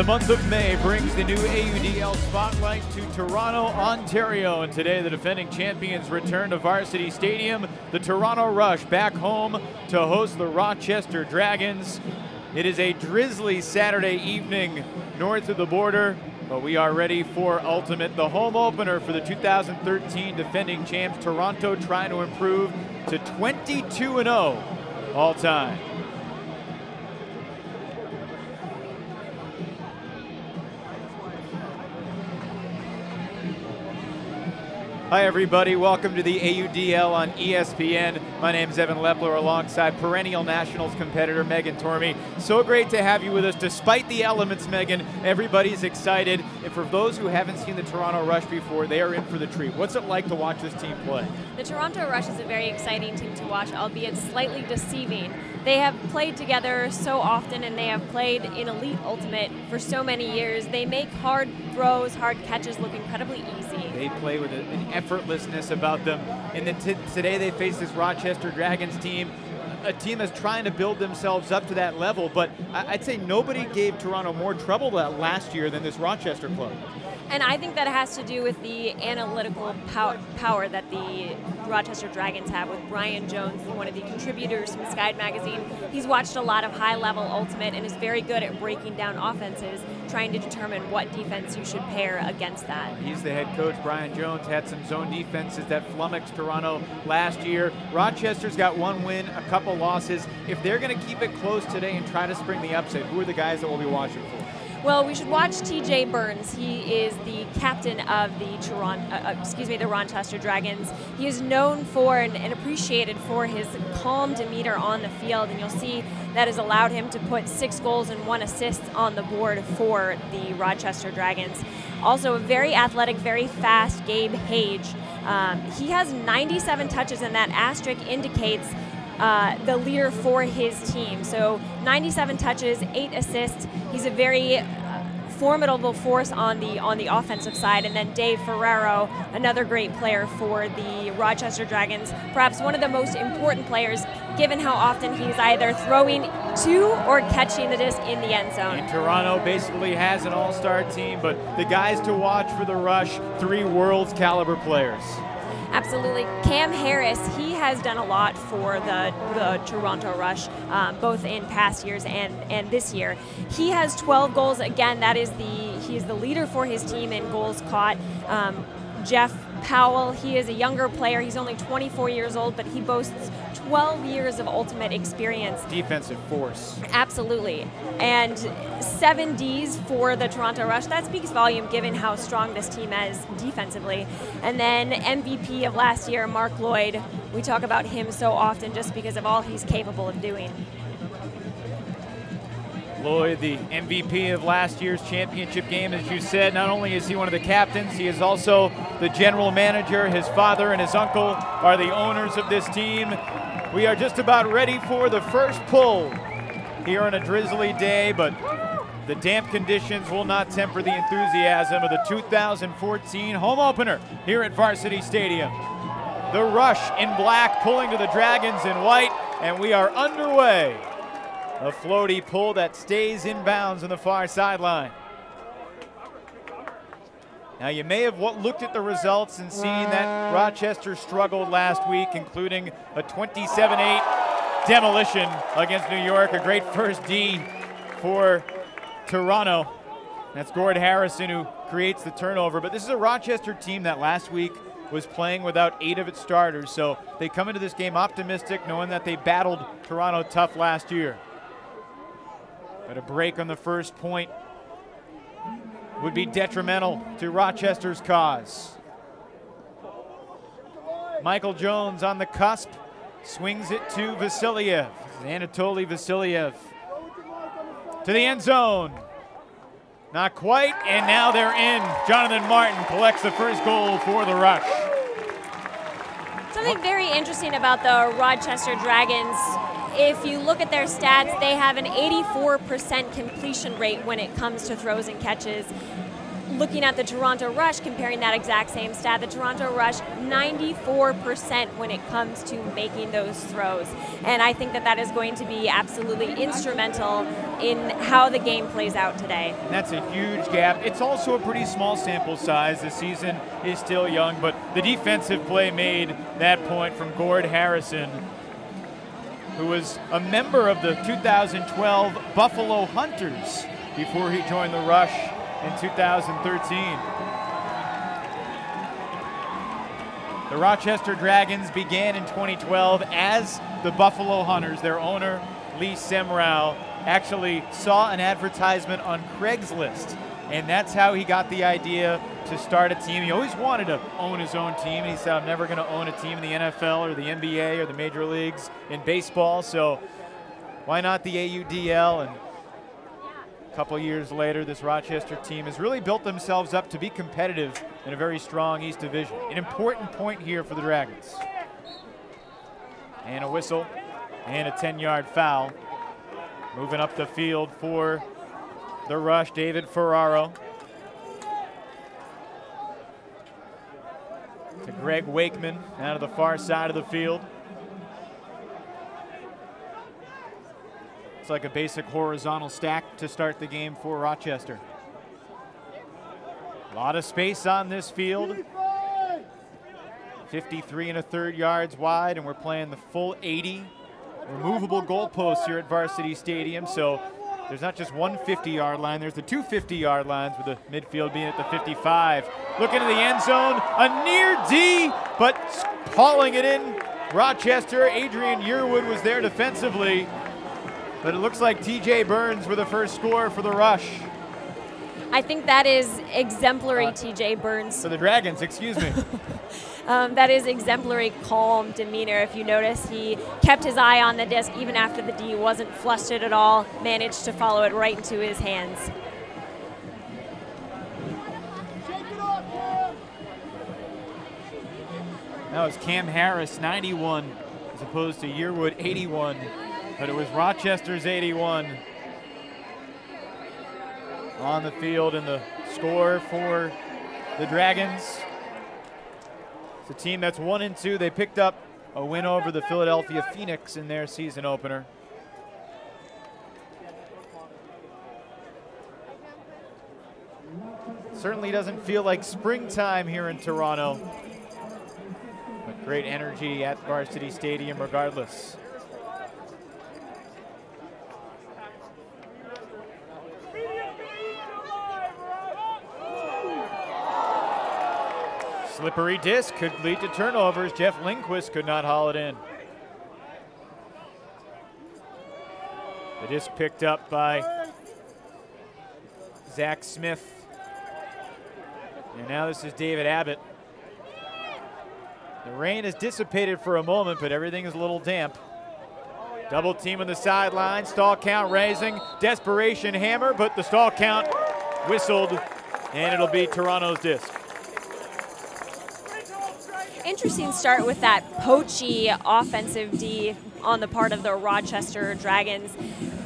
The month of May brings the new AUDL spotlight to Toronto, Ontario, and today the defending champions return to Varsity Stadium. The Toronto Rush back home to host the Rochester Dragons. It is a drizzly Saturday evening north of the border, but we are ready for Ultimate, the home opener for the 2013 defending champs. Toronto trying to improve to 22-0 all time. Hi everybody, welcome to the AUDL on ESPN. My name is Evan Lepler alongside perennial Nationals competitor Megan Tormey. So great to have you with us despite the elements, Megan. Everybody's excited. And for those who haven't seen the Toronto Rush before, they are in for the treat. What's it like to watch this team play? The Toronto Rush is a very exciting team to watch, albeit slightly deceiving. They have played together so often and they have played in Elite Ultimate for so many years. They make hard throws, hard catches look incredibly easy. They play with an effortlessness about them. And then today they face this Rochester Dragons team, a team that's trying to build themselves up to that level. But I'd say nobody gave Toronto more trouble last year than this Rochester club. And I think that has to do with the analytical power that the Rochester Dragons have with Brian Jones, one of the contributors from Sky Magazine. He's watched a lot of high-level Ultimate and is very good at breaking down offenses, trying to determine what defense you should pair against that. He's the head coach. Brian Jones had some zone defenses that flummoxed Toronto last year. Rochester's got one win, a couple losses. If they're going to keep it close today and try to spring the upset, who are the guys that we'll be watching for? Well, we should watch TJ Burns. He is the captain of the Rochester Dragons. He is known for and appreciated for his calm demeanor on the field, and you'll see that has allowed him to put 6 goals and 1 assist on the board for the Rochester Dragons. Also, a very athletic, very fast Gabe Hage. He has 97 touches, and that asterisk indicates the leader for his team. So 97 touches, 8 assists. He's a very formidable force on the offensive side. And then Dave Ferraro, another great player for the Rochester Dragons, perhaps one of the most important players given how often he's either throwing to or catching the disc in the end zone. And Toronto basically has an all-star team, but the guys to watch for the Rush, 3 Worlds caliber players. Absolutely. Cam Harris, he has done a lot for the Toronto Rush, both in past years and this year. He has 12 goals. Again, he is the leader for his team in goals caught. Jeff Powell, he is a younger player. He's only 24 years old, but he boasts 12 years of Ultimate experience. Defensive force. Absolutely. And 7 Ds for the Toronto Rush. That speaks volume given how strong this team is defensively. And then MVP of last year, Mark Lloyd. We talk about him so often just because of all he's capable of doing. Lloyd, the MVP of last year's championship game, as you said. Not only is he one of the captains, he is also the general manager. His father and his uncle are the owners of this team. We are just about ready for the first pull here on a drizzly day, but the damp conditions will not temper the enthusiasm of the 2014 home opener here at Varsity Stadium. The Rush in black pulling to the Dragons in white, and we are underway. A floaty pull that stays in bounds on the far sideline. Now you may have looked at the results and seen that Rochester struggled last week, including a 27-8 demolition against New York. A great first D for Toronto. That's Gord Harrison who creates the turnover. But this is a Rochester team that last week was playing without 8 of its starters. So they come into this game optimistic, knowing that they battled Toronto tough last year. But a break on the first point would be detrimental to Rochester's cause. Michael Jones on the cusp, swings it to Vasiliev. Anatoly Vasiliev to the end zone. Not quite, and now they're in. Jonathan Martin collects the first goal for the Rush. Something very interesting about the Rochester Dragons, if you look at their stats, they have an 84% completion rate when it comes to throws and catches. looking at the Toronto Rush, comparing that exact same stat, the Toronto Rush 94% when it comes to making those throws. And I think that that is going to be absolutely instrumental in how the game plays out today. And that's a huge gap. It's also a pretty small sample size. The season is still young, but the defensive play made that point from Gord Harrison, who was a member of the 2012 Buffalo Hunters before he joined the Rush in 2013. The Rochester Dragons began in 2012 as the Buffalo Hunters. Their owner, Lee Semrau, actually saw an advertisement on Craigslist, and that's how he got the idea to start a team. He always wanted to own his own team, and he said, I'm never going to own a team in the NFL or the NBA or the major leagues in baseball, so why not the AUDL? And a couple years later, this Rochester team has really built themselves up to be competitive in a very strong East Division. An important point here for the Dragons. And a whistle and a 10-yard foul. Moving up the field for the Rush, David Ferraro. To Greg Wakeman out of the far side of the field. It's like a basic horizontal stack to start the game for Rochester. A lot of space on this field. 53 1/3 yards wide, and we're playing the full 80. Removable goalposts here at Varsity Stadium, so there's not just one 50-yard line, there's the two 50-yard lines, with the midfield being at the 55. Looking to the end zone, a near D, but hauling it in. Rochester, Adrian Yearwood was there defensively, but it looks like TJ Burns with the first score for the Rush. I think that is exemplary TJ Burns. For the Dragons, excuse me. That is exemplary calm demeanor. If you notice, he kept his eye on the disc even after the D wasn't flustered at all, managed to follow it right into his hands. That was Cam Harris, 91, as opposed to Yearwood, 81. But it was Rochester's 81 on the field, and the score for the Dragons. It's a team that's 1-2. They picked up a win over the Philadelphia Phoenix in their season opener. Certainly doesn't feel like springtime here in Toronto, but great energy at Varsity Stadium regardless. Slippery disc could lead to turnovers. Jeff Lindquist could not haul it in. The disc picked up by Zach Smith. And now this is David Abbott. The rain has dissipated for a moment, but everything is a little damp. Double team on the sideline, stall count raising, desperation hammer, but the stall count whistled, and it'll be Toronto's disc. Interesting start with that poachy offensive D on the part of the Rochester Dragons.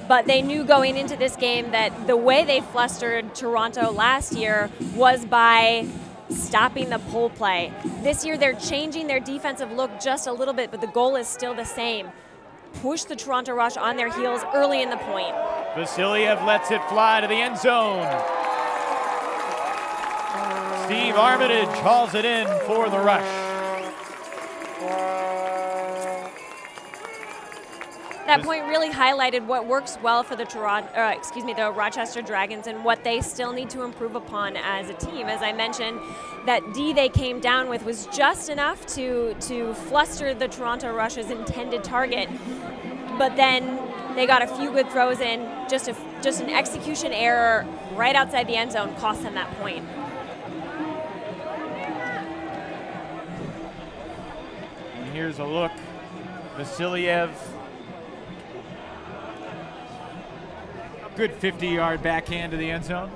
But they knew going into this game that the way they flustered Toronto last year was by stopping the pull play. This year they're changing their defensive look just a little bit, but the goal is still the same. Push the Toronto Rush on their heels early in the point. Vasiliev lets it fly to the end zone. Steve Armitage hauls it in for the Rush. That point really highlighted what works well for the the Rochester Dragons and what they still need to improve upon as a team. As I mentioned, that D they came down with was just enough to fluster the Toronto Rush's intended target, but then they got a few good throws in. Just an execution error right outside the end zone cost them that point. And here's a look. Vasiliev. Good 50-yard backhand to the end zone.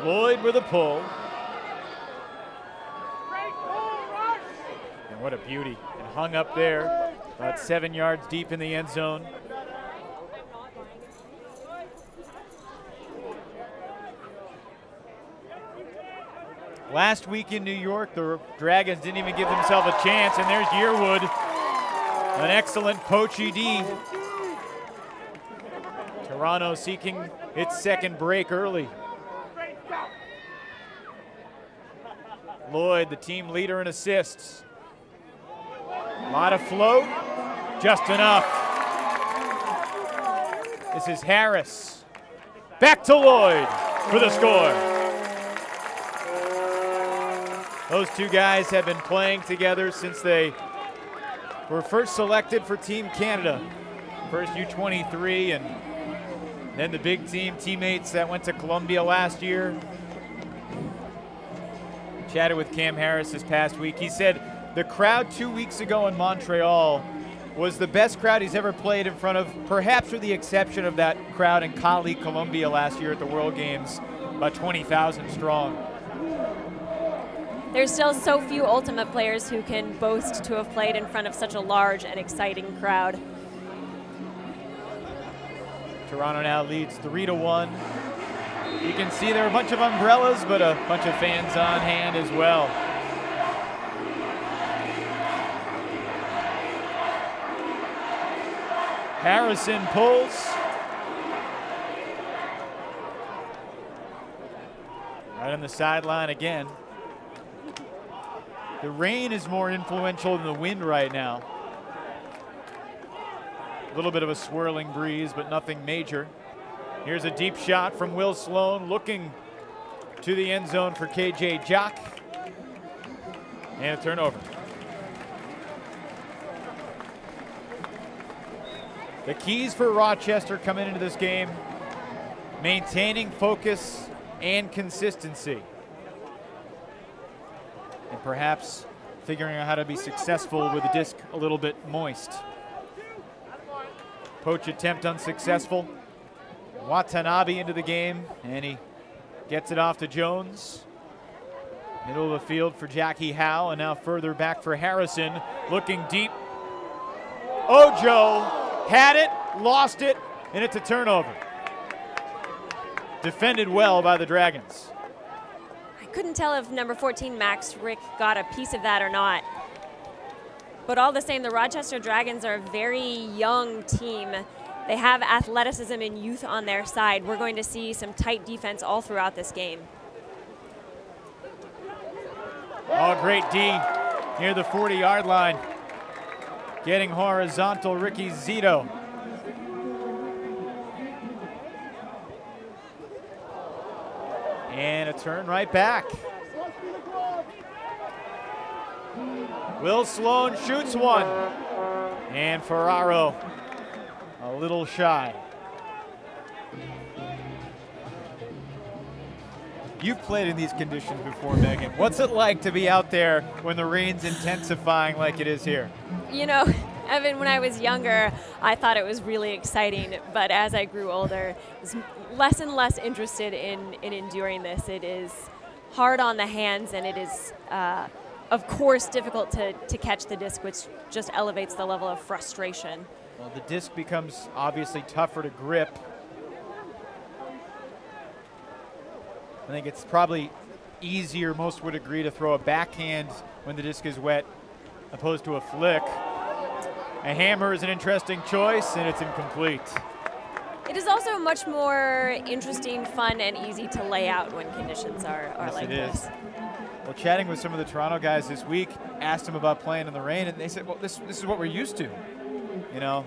Lloyd with a pull. And what a beauty. And hung up there, about 7 yards deep in the end zone. Last week in New York, the Dragons didn't even give themselves a chance, and there's Yearwood, an excellent poachy D. Toronto seeking its second break early. Lloyd, the team leader in assists. A lot of float, just enough. This is Harris. Back to Lloyd for the score. Those two guys have been playing together since they were first selected for Team Canada. First U23 and then the big team teammates that went to Columbia last year. Chatted with Cam Harris this past week. He said the crowd 2 weeks ago in Montreal was the best crowd he's ever played in front of, perhaps with the exception of that crowd in Cali, Colombia last year at the World Games, about 20,000 strong. There's still so few Ultimate players who can boast to have played in front of such a large and exciting crowd. Toronto now leads 3-1. You can see there are a bunch of umbrellas, but a bunch of fans on hand as well. Harrison pulls. Right on the sideline again. The rain is more influential than the wind right now. A little bit of a swirling breeze, but nothing major. Here's a deep shot from Will Sloan, looking to the end zone for KJ Jock. And a turnover. The keys for Rochester coming into this game: maintaining focus and consistency, and perhaps figuring out how to be successful with the disc a little bit moist. Poach attempt unsuccessful. Watanabe into the game, and he gets it off to Jones. Middle of the field for Jackie Howe, and now further back for Harrison, looking deep. Ojo had it, lost it, and it's a turnover. Defended well by the Dragons. I couldn't tell if number 14, Max Rick, got a piece of that or not. But all the same, the Rochester Dragons are a very young team. They have athleticism and youth on their side. We're going to see some tight defense all throughout this game. Oh, great D near the 40-yard line. Getting horizontal, Ricky Zito. And a turn right back. Will Sloan shoots one. And Ferraro a little shy. You've played in these conditions before, Megan. What's it like to be out there when the rain's intensifying like it is here? You know, Evan, when I was younger, I thought it was really exciting, but as I grew older, I was less and less interested in enduring this. It is hard on the hands, and it is, of course, difficult to catch the disc, which just elevates the level of frustration. Well, the disc becomes obviously tougher to grip. I think it's probably easier, most would agree, to throw a backhand when the disc is wet opposed to a flick. A hammer is an interesting choice, and it's incomplete. It is also much more interesting, fun, and easy to lay out when conditions are yes, like it this. Is. Well, chatting with some of the Toronto guys this week, asked them about playing in the rain, and they said, well, this is what we're used to. You know,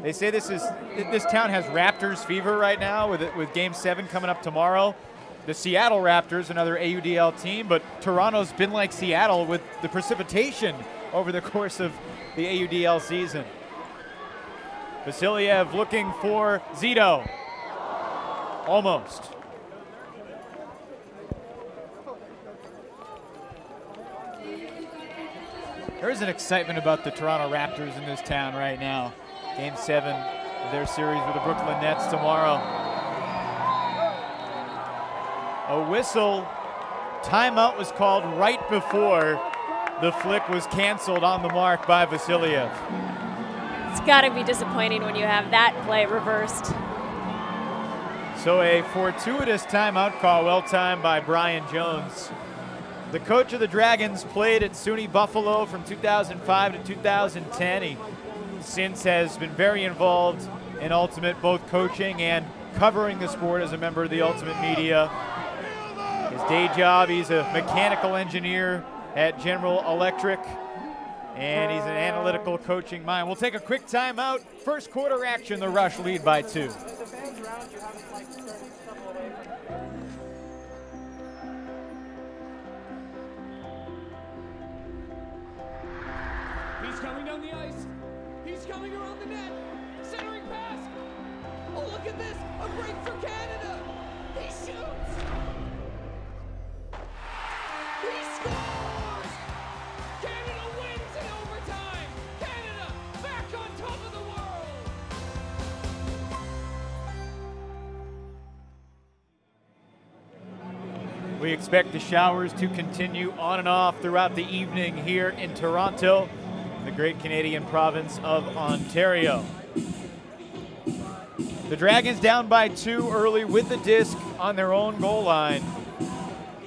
they say this town has Raptors fever right now with Game 7 coming up tomorrow. The Seattle Raptors, another AUDL team, but Toronto's been like Seattle with the precipitation over the course of the AUDL season. Vasiliev looking for Zito. Almost. There is an excitement about the Toronto Raptors in this town right now. Game 7 of their series with the Brooklyn Nets tomorrow. A whistle. Timeout was called right before the flick was canceled on the mark by Vasiliev. It's got to be disappointing when you have that play reversed. So a fortuitous timeout call, well timed by Brian Jones. The coach of the Dragons played at SUNY Buffalo from 2005 to 2010. He since has been very involved in Ultimate, both coaching and covering the sport as a member of the Ultimate media. His day job, he's a mechanical engineer at General Electric, and he's an analytical coaching mind. We'll take a quick timeout. First quarter action, the Rush lead by 2. He's coming down the ice. He's coming around the net. Centering pass. Oh, look at this. A break for Canada. He shoots. He scores. Canada wins in overtime. Canada back on top of the world. We expect the showers to continue on and off throughout the evening here in Toronto, the great Canadian province of Ontario. The Dragons down by 2 early with the disc on their own goal line.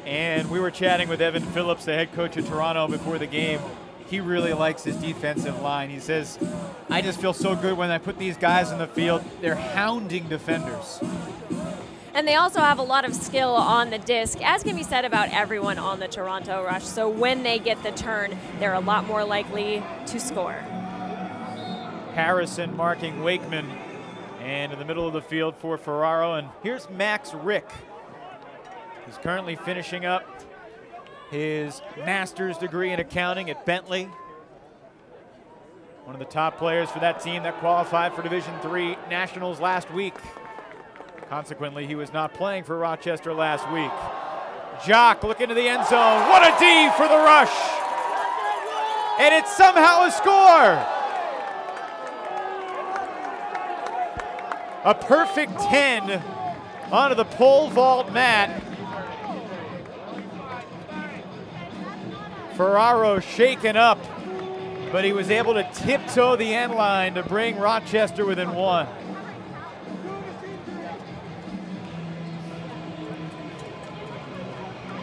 And we were chatting with Evan Phillips, the head coach of Toronto, before the game. He really likes his defensive line. He says, I just feel so good when I put these guys in the field. They're hounding defenders. And they also have a lot of skill on the disc, as can be said about everyone on the Toronto Rush. So when they get the turn, they're a lot more likely to score. Harrison marking Wakeman. And in the middle of the field for Ferraro. And here's Max Rick. He's currently finishing up his master's degree in accounting at Bentley. One of the top players for that team that qualified for Division III Nationals last week. Consequently, he was not playing for Rochester last week. Jock looking to the end zone. What a D for the Rush! And it's somehow a score! A perfect 10 onto the pole vault mat. Ferraro shaken up, but he was able to tiptoe the end line to bring Rochester within 1.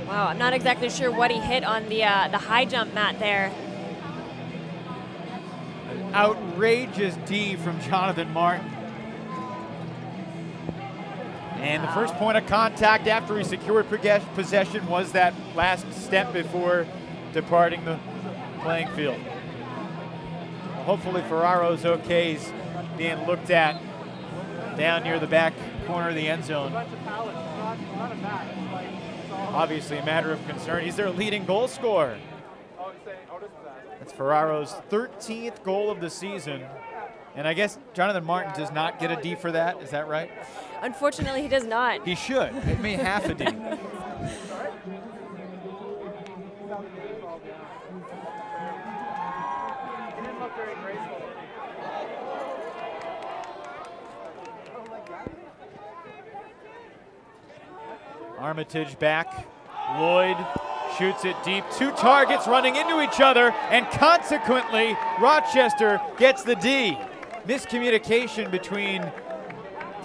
Wow, I'm not exactly sure what he hit on the high jump mat there. An outrageous D from Jonathan Martin. And the first point of contact after he secured possession was that last step before departing the playing field. Well, hopefully Ferraro's okay. He's being looked at down near the back corner of the end zone. Obviously a matter of concern. He's their leading goal scorer. That's Ferraro's 13th goal of the season. And I guess Jonathan Martin does not get a D for that. Is that right? Unfortunately, he does not. He should. It may half a D. Armitage back. Lloyd shoots it deep. 2 targets running into each other, and consequently, Rochester gets the D. Miscommunication between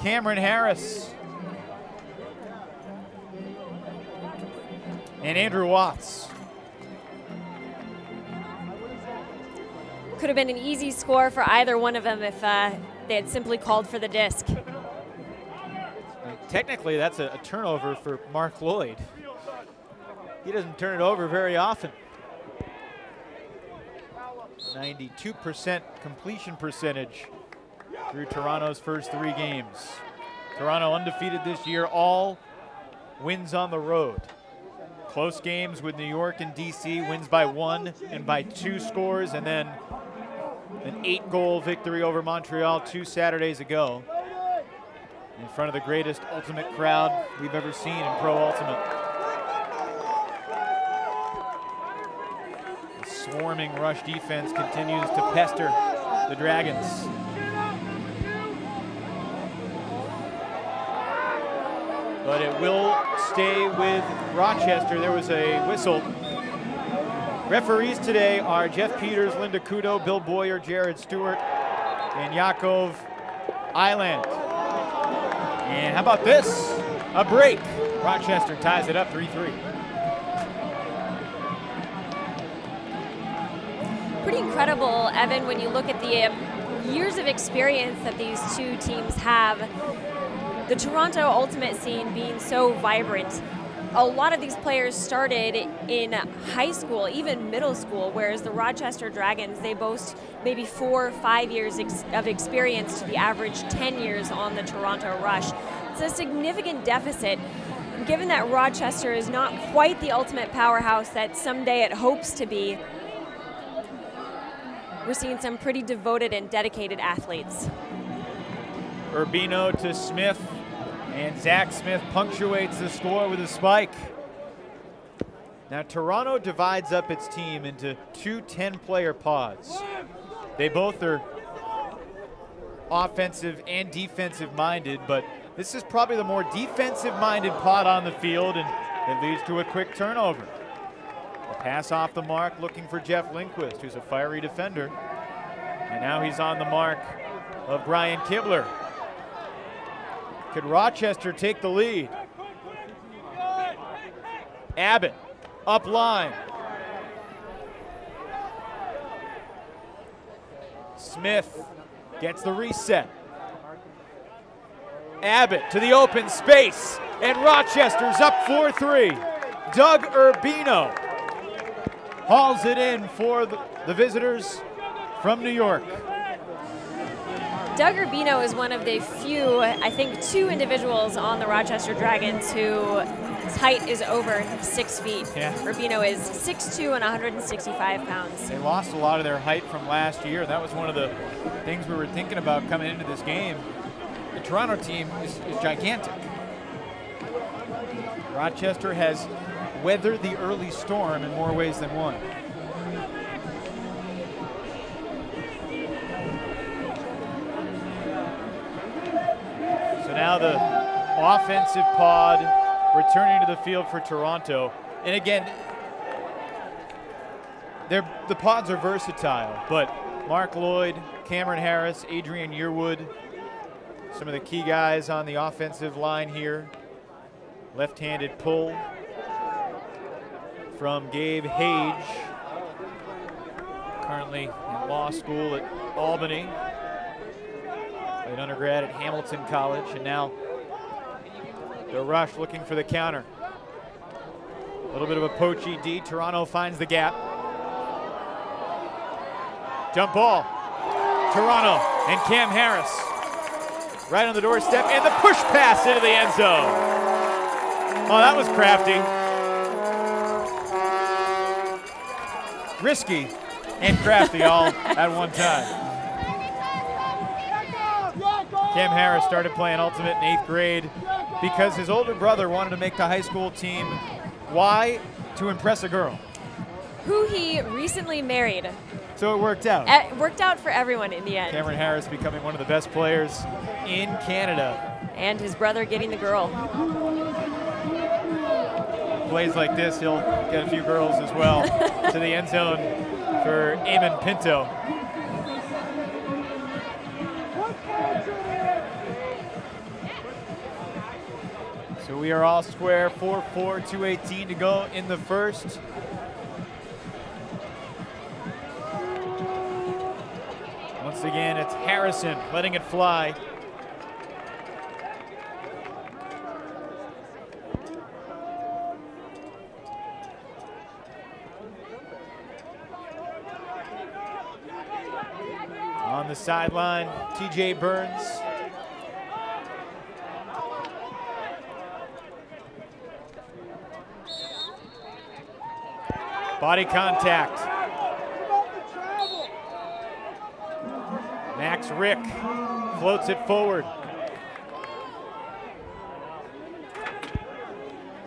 Cameron Harris and Andrew Watts. Could have been an easy score for either one of them if they had simply called for the disc. Technically, that's a turnover for Mark Lloyd. He doesn't turn it over very often. 92% completion percentage through Toronto's first 3 games. Toronto undefeated this year, all wins on the road. Close games with New York and DC, wins by 1 and by 2 scores, and then an 8-goal victory over Montreal 2 Saturdays ago in front of the greatest Ultimate crowd we've ever seen in Pro Ultimate. The swarming Rush defense continues to pester the Dragons. But it will stay with Rochester. There was a whistle. Referees today are Jeff Peters, Linda Kudo, Bill Boyer, Jared Stewart, and Yakov Island. And how about this? A break. Rochester ties it up 3-3. incredible, Evan, when you look at the years of experience that these two teams have. The Toronto Ultimate scene being so vibrant. A lot of these players started in high school, even middle school, whereas the Rochester Dragons, they boast maybe 4 or 5 years of experience to the average 10 years on the Toronto Rush. It's a significant deficit, given that Rochester is not quite the ultimate powerhouse that someday it hopes to be. We're seeing some pretty devoted and dedicated athletes. Urbino to Smith, and Zach Smith punctuates the score with a spike. Now Toronto divides up its team into 2 10-player pods. They both are offensive and defensive minded, but this is probably the more defensive minded pod on the field, and it leads to a quick turnover. A pass off the mark looking for Jeff Lindquist, who's a fiery defender. And now he's on the mark of Brian Kibler. Could Rochester take the lead? Abbott, up line. Smith gets the reset. Abbott to the open space, and Rochester's up 4-3. Doug Urbino hauls it in for the visitors from New York. Doug Urbino is one of the few, I think 2 individuals on the Rochester Dragons whose height is over 6 feet. Yeah. Urbino is 6'2" and 165 pounds. They lost a lot of their height from last year. That was one of the things we were thinking about coming into this game. The Toronto team is gigantic. Rochester has weathered the early storm in more ways than one. So now the offensive pod returning to the field for Toronto. And again, the pods are versatile, but Mark Lloyd, Cameron Harris, Adrian Yearwood, some of the key guys on the offensive line here. Left-handed pull from Gabe Hage, currently in law school at Albany. Played undergrad at Hamilton College, and now the Rush looking for the counter. A little bit of a poachy D. Toronto finds the gap. Jump ball. Toronto and Cam Harris right on the doorstep, and the push pass into the end zone. Oh, that was crafty. Risky and crafty all at one time. Cam Harris started playing Ultimate in 8th grade because his older brother wanted to make the high school team. Why? To impress a girl. Who he recently married. So it worked out. It worked out for everyone in the end. Cameron Harris becoming one of the best players in Canada. And his brother getting the girl. Plays like this, he'll get a few girls as well to the end zone for Eamon Pinto. So we are all square, 4-4, 2:18 to go in the first. Once again, it's Harrison letting it fly. On the sideline, TJ Burns. Body contact. Max Rick floats it forward.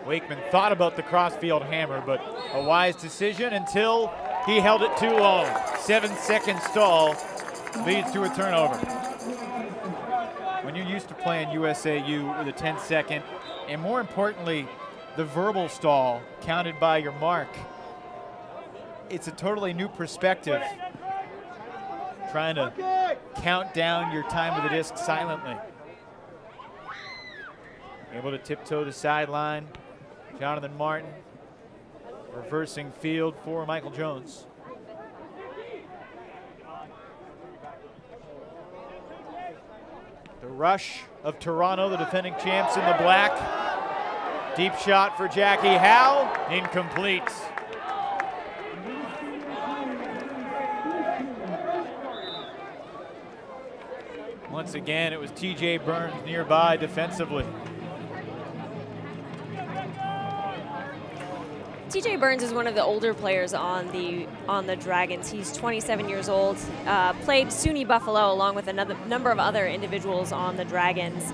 Wakeman thought about the crossfield hammer, but a wise decision until he held it too long. 7-second stall leads to a turnover. When you're used to playing USAU with a 10-second, and more importantly, the verbal stall counted by your mark, it's a totally new perspective. Trying to count down your time with the disc silently. Able to tiptoe the sideline. Jonathan Martin reversing field for Michael Jones. Rush of Toronto, the defending champs in the black. Deep shot for Jackie Howe, incomplete. Once again, it was TJ Burns nearby defensively. TJ Burns is one of the older players on the Dragons. He's 27 years old, played SUNY Buffalo along with a number of other individuals on the Dragons.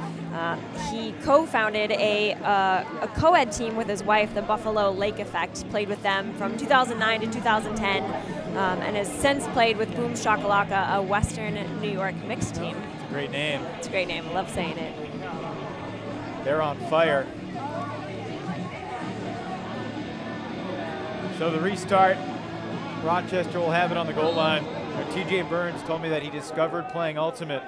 He co-founded a co-ed team with his wife, the Buffalo Lake Effect, played with them from 2009 to 2010, and has since played with Boom Shakalaka, a Western New York mixed team. Great name. It's a great name. I love saying it. They're on fire. So the restart, Rochester will have it on the goal line. TJ Burns told me that he discovered playing Ultimate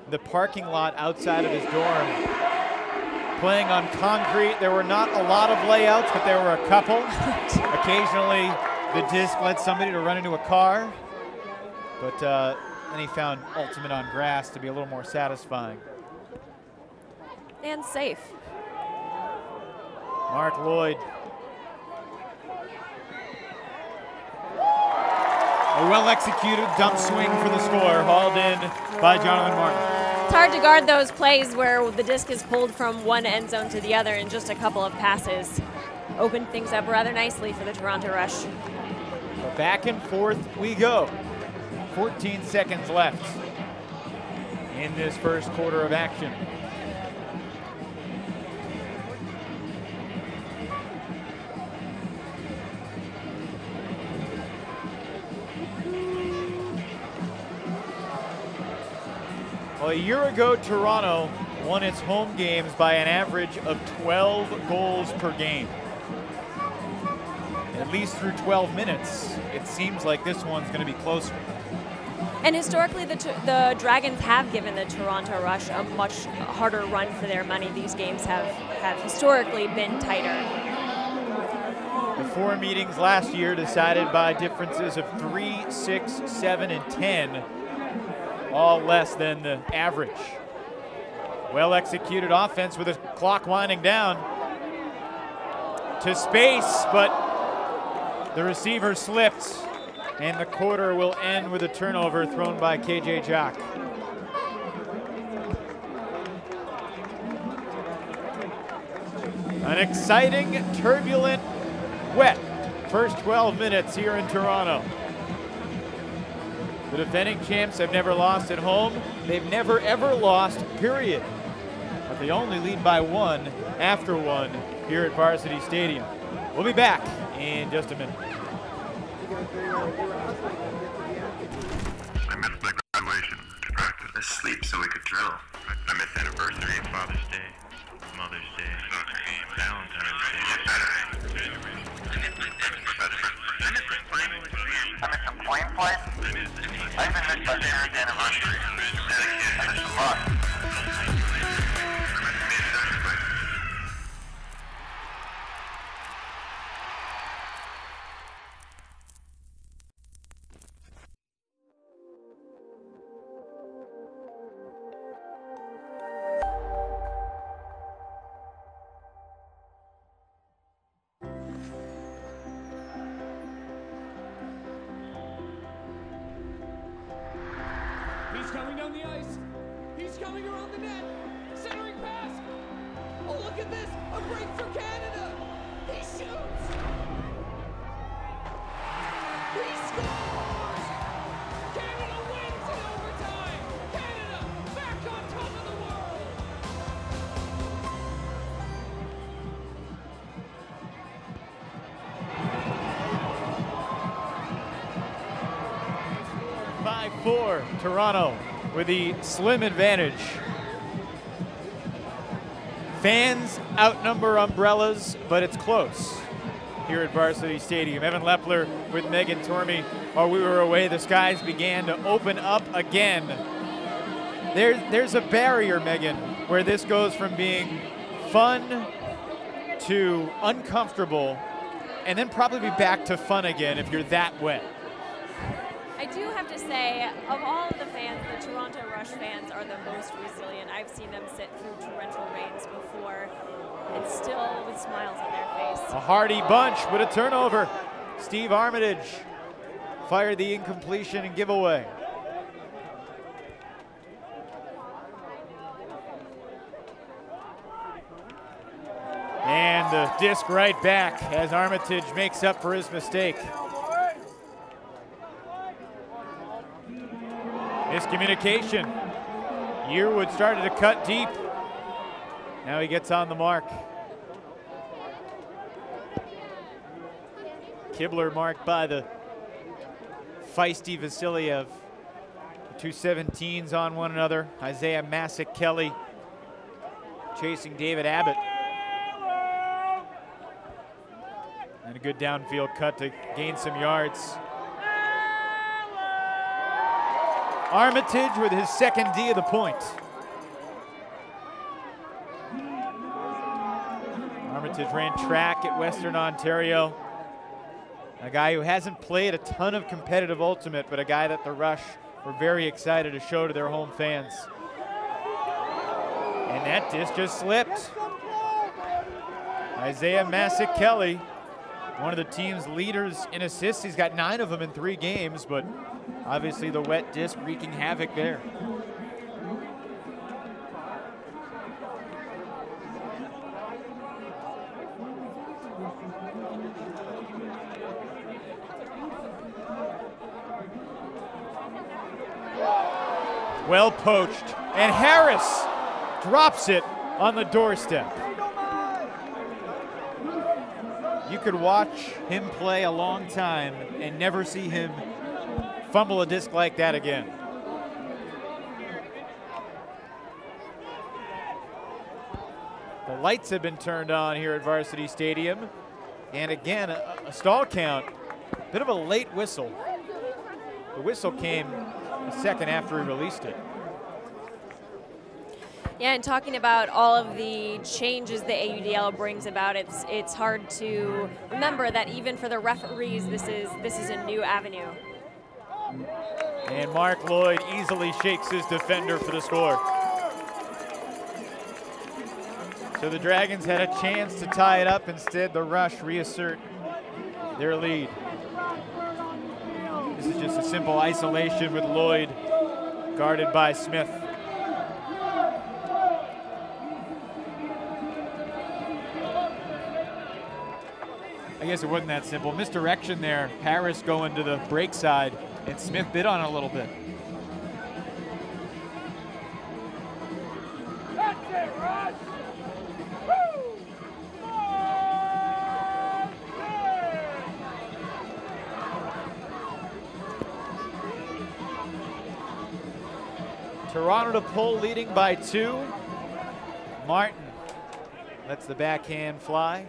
in the parking lot outside of his dorm. Playing on concrete, there were not a lot of layouts, but there were a couple. Occasionally, the disc led somebody to run into a car, but then he found Ultimate on grass to be a little more satisfying. And safe. Mark Lloyd. A well-executed dump swing for the score, hauled in by Jonathan Martin. It's hard to guard those plays where the disc is pulled from one end zone to the other in just a couple of passes. Opened things up rather nicely for the Toronto Rush. So back and forth we go. 14 seconds left in this first quarter of action. Well, a year ago, Toronto won its home games by an average of 12 goals per game. At least through 12 minutes, it seems like this one's going to be closer. And historically, the Dragons have given the Toronto Rush a much harder run for their money. These games have historically been tighter. The 4 meetings last year decided by differences of 3, 6, 7, and 10. All less than the average. Well-executed offense with the clock winding down. To space, but the receiver slipped, and the quarter will end with a turnover thrown by KJ Jock. An exciting, turbulent, wet first 12 minutes here in Toronto. The defending champs have never lost at home. They've never, ever lost, period. But they only lead by 1 after 1 here at Varsity Stadium. We'll be back in just a minute. I missed my graduation to practice. I sleep so we could drill. I missed anniversary, Father's Day, Mother's Day, Valentine's Day. I missed some playing place. I even missed my parents' anniversary. I missed a lot. He's coming down the ice. He's coming around the net. Centering pass. Oh, look at this. A break for Canada. He shoots. He scores. Canada wins in overtime. Canada back on top of the world. For Toronto with the slim advantage. Fans outnumber umbrellas, but it's close here at Varsity Stadium. Evan Lepler with Megan Tormey. While we were away, the skies began to open up again. There's a barrier, Megan, where this goes from being fun to uncomfortable, and then probably be back to fun again if you're that wet. I do have to say, of all of the fans, the Toronto Rush fans are the most resilient. I've seen them sit through torrential rains before and still with smiles on their face. A hardy bunch with a turnover. Steve Armitage fired the incompletion and giveaway. And the disc right back as Armitage makes up for his mistake. Miscommunication. Yearwood started to cut deep. Now he gets on the mark. Kibler marked by the feisty Vasiliev. The two 17s on one another. Isaiah Masick-Kelly chasing David Abbott. And a good downfield cut to gain some yards. Armitage with his second D of the point. Armitage ran track at Western Ontario. A guy who hasn't played a ton of competitive ultimate, but a guy that the Rush were very excited to show to their home fans. And that disc just slipped. Isaiah Masick-Kelly, one of the team's leaders in assists. He's got 9 of them in 3 games, but obviously the wet disc wreaking havoc there. Well poached, and Harris drops it on the doorstep. You could watch him play a long time and never see him fumble a disc like that again. The lights have been turned on here at Varsity Stadium. And again, a stall count, bit of a late whistle. The whistle came a second after he released it. Yeah, and talking about all of the changes the AUDL brings about, it's hard to remember that even for the referees, this is a new avenue. And Mark Lloyd easily shakes his defender for the score. So the Dragons had a chance to tie it up. Instead, the Rush reassert their lead. This is just a simple isolation with Lloyd guarded by Smith. I guess it wasn't that simple. Misdirection there. Harris going to the break side, and Smith bit on it a little bit. That's it, Rush! Woo! Toronto to pull, leading by 2. Martin lets the backhand fly.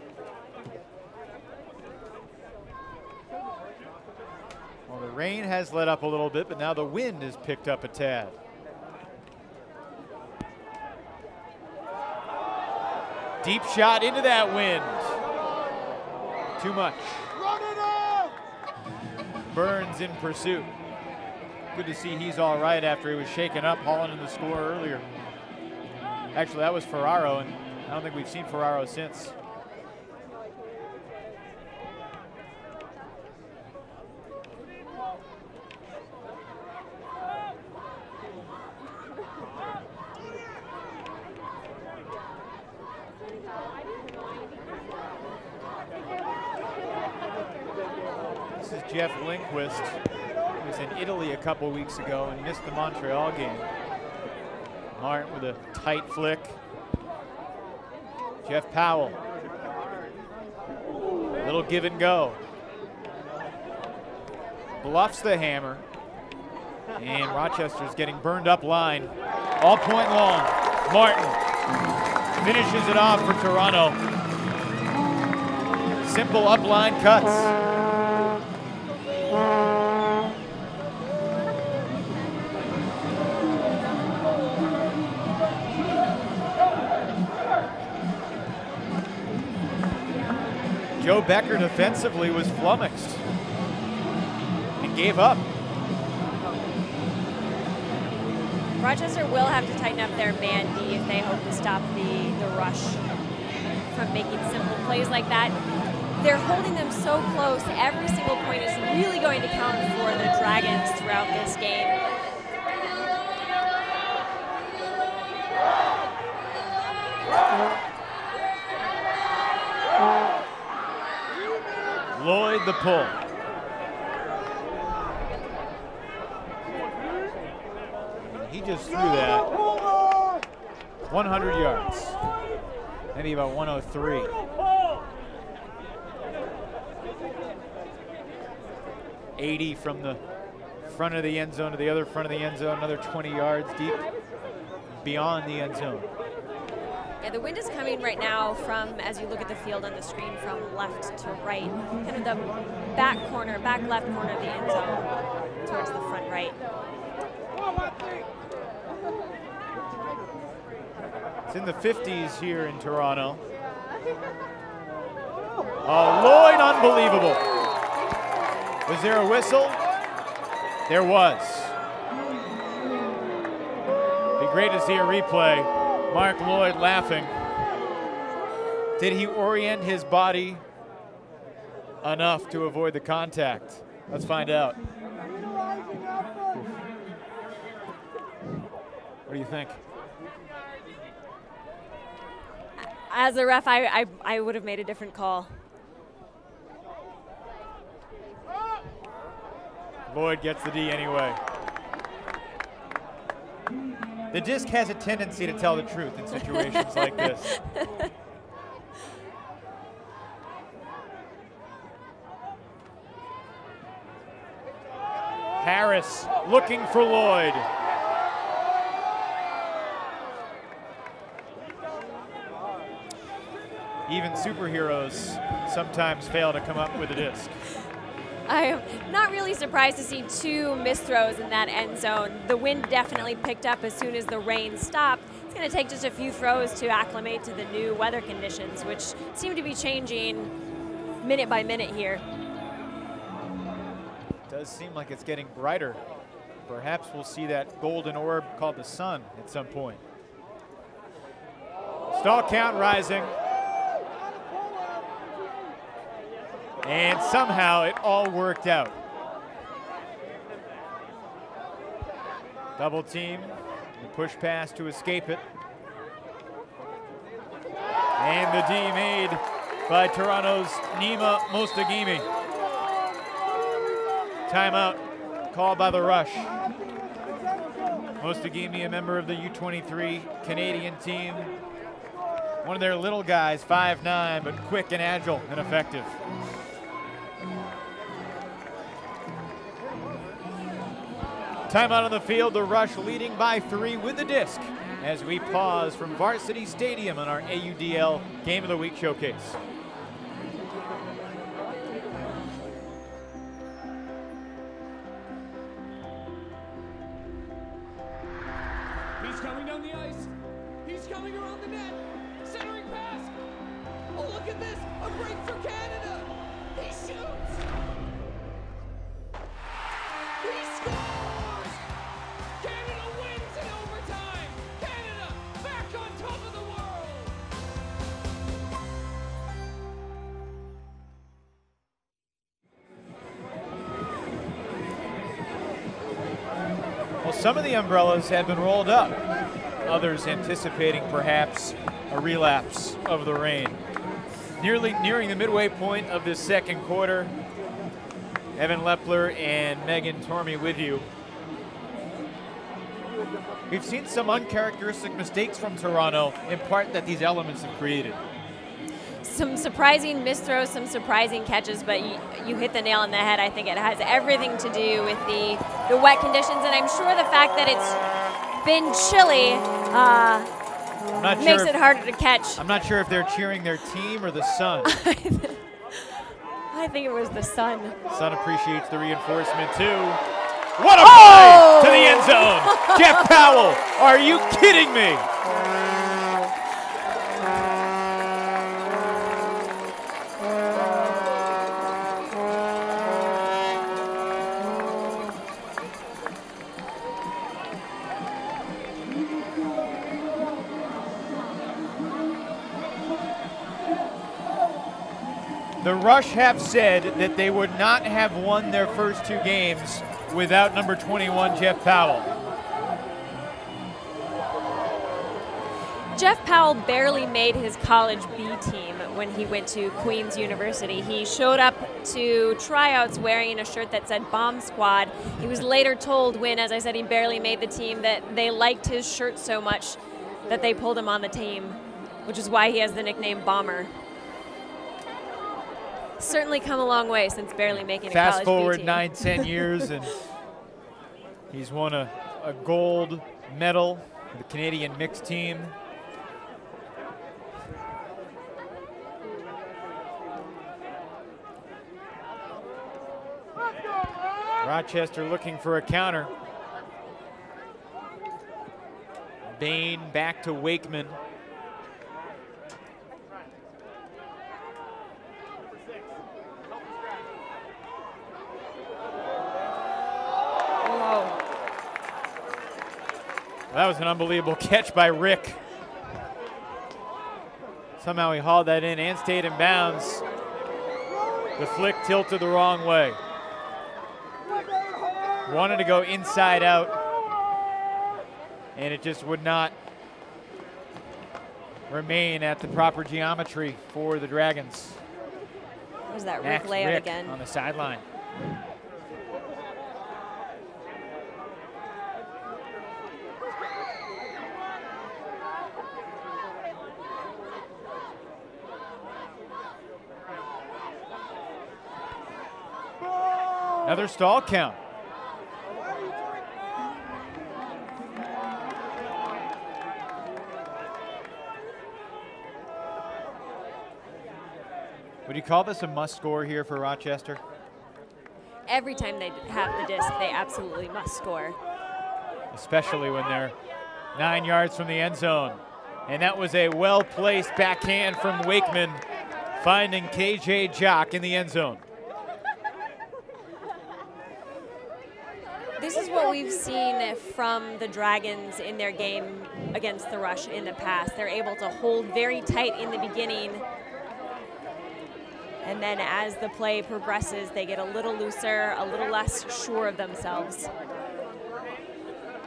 Well, the rain has let up a little bit, but now the wind has picked up a tad. Deep shot into that wind. Too much. Burns in pursuit. Good to see he's all right after he was shaken up, hauling in the score earlier. Actually, that was Ferraro, and I don't think we've seen Ferraro since. This is Jeff Lindquist. He was in Italy a couple weeks ago and missed the Montreal game. Martin with a tight flick. Jeff Powell. Little give and go. Bluffs the hammer. And Rochester's getting burned up line. All point long. Martin finishes it off for Toronto. Simple upline cuts. Joe Becker defensively was flummoxed and gave up. Rochester will have to tighten up their man D if they hope to stop the rush from making simple plays like that. They're holding them so close. Every single point is really going to count for the Dragons throughout this game. Lloyd the pull. He just threw that 100 yards, maybe about 103. $80 from the front of the end zone to the other front of the end zone, another 20 yards deep beyond the end zone. Yeah, the wind is coming right now from, as you look at the field on the screen, from left to right, kind of the back corner, back left corner of the end zone towards the front right. It's in the 50s here in Toronto. Oh, Lloyd, unbelievable. Was there a whistle? There was. It'd be great to see a replay. Mark Lloyd laughing. Did he orient his body enough to avoid the contact? Let's find out. What do you think? As a ref, I would have made a different call. Lloyd gets the D anyway. The disc has a tendency to tell the truth in situations like this. Harris looking for Lloyd. Even superheroes sometimes fail to come up with a disc. I'm not really surprised to see two missed throws in that end zone. The wind definitely picked up as soon as the rain stopped. It's going to take just a few throws to acclimate to the new weather conditions, which seem to be changing minute by minute here. It does seem like it's getting brighter. Perhaps we'll see that golden orb called the sun at some point. Stall count rising. And somehow it all worked out. Double team, the push pass to escape it. And the D made by Toronto's Nima Mostagimi. Timeout called by the Rush. Mostagimi, a member of the U23 Canadian team. One of their little guys, 5'9", but quick and agile and effective. Timeout on the field, the Rush leading by 3 with the disc as we pause from Varsity Stadium on our AUDL Game of the Week showcase. He's coming down the ice. He's coming around the net. Centering pass. Oh, look at this. A break for Canada. He shoots. He scores. Canada wins in overtime. Canada back on top of the world. Well, some of the umbrellas have been rolled up. Others anticipating perhaps a relapse of the rain. Nearing the midway point of this second quarter, Evan Lepler and Megan Tormey with you. We've seen some uncharacteristic mistakes from Toronto, in part that these elements have created. Some surprising missed throws, some surprising catches, but you hit the nail on the head. I think it has everything to do with the wet conditions, and I'm sure the fact that it's been chilly makes it harder to catch. I'm not sure if they're cheering their team or the sun. I think it was the sun. Sun appreciates the reinforcement too. What a play to the end zone. Jeff Powell, are you kidding me? The Rush have said that they would not have won their first 2 games without number 21, Jeff Powell. Jeff Powell barely made his college B team when he went to Queen's University. He showed up to tryouts wearing a shirt that said Bomb Squad. He was later told when, as I said, he barely made the team, that they liked his shirt so much that they pulled him on the team, which is why he has the nickname Bomber. Certainly come a long way since barely making a college Fast forward B team. 9-10 years, and he's won a gold medal with the Canadian mixed team. Rochester looking for a counter. Bain back to Wakeman. Whoa. That was an unbelievable catch by Rick. Somehow he hauled that in and stayed in bounds. The flick tilted the wrong way. Wanted to go inside out, and it just would not remain at the proper geometry for the Dragons. There's that Rick layup Rick again. on the sideline. Another stall count. Would you call this a must score here for Rochester? Every time they have the disc, they absolutely must score. Especially when they're 9 yards from the end zone. And that was a well-placed backhand from Wakeman, finding KJ Jock in the end zone. This is what we've seen from the Dragons in their game against the Rush in the past. They're able to hold very tight in the beginning, and then as the play progresses, they get a little looser, a little less sure of themselves.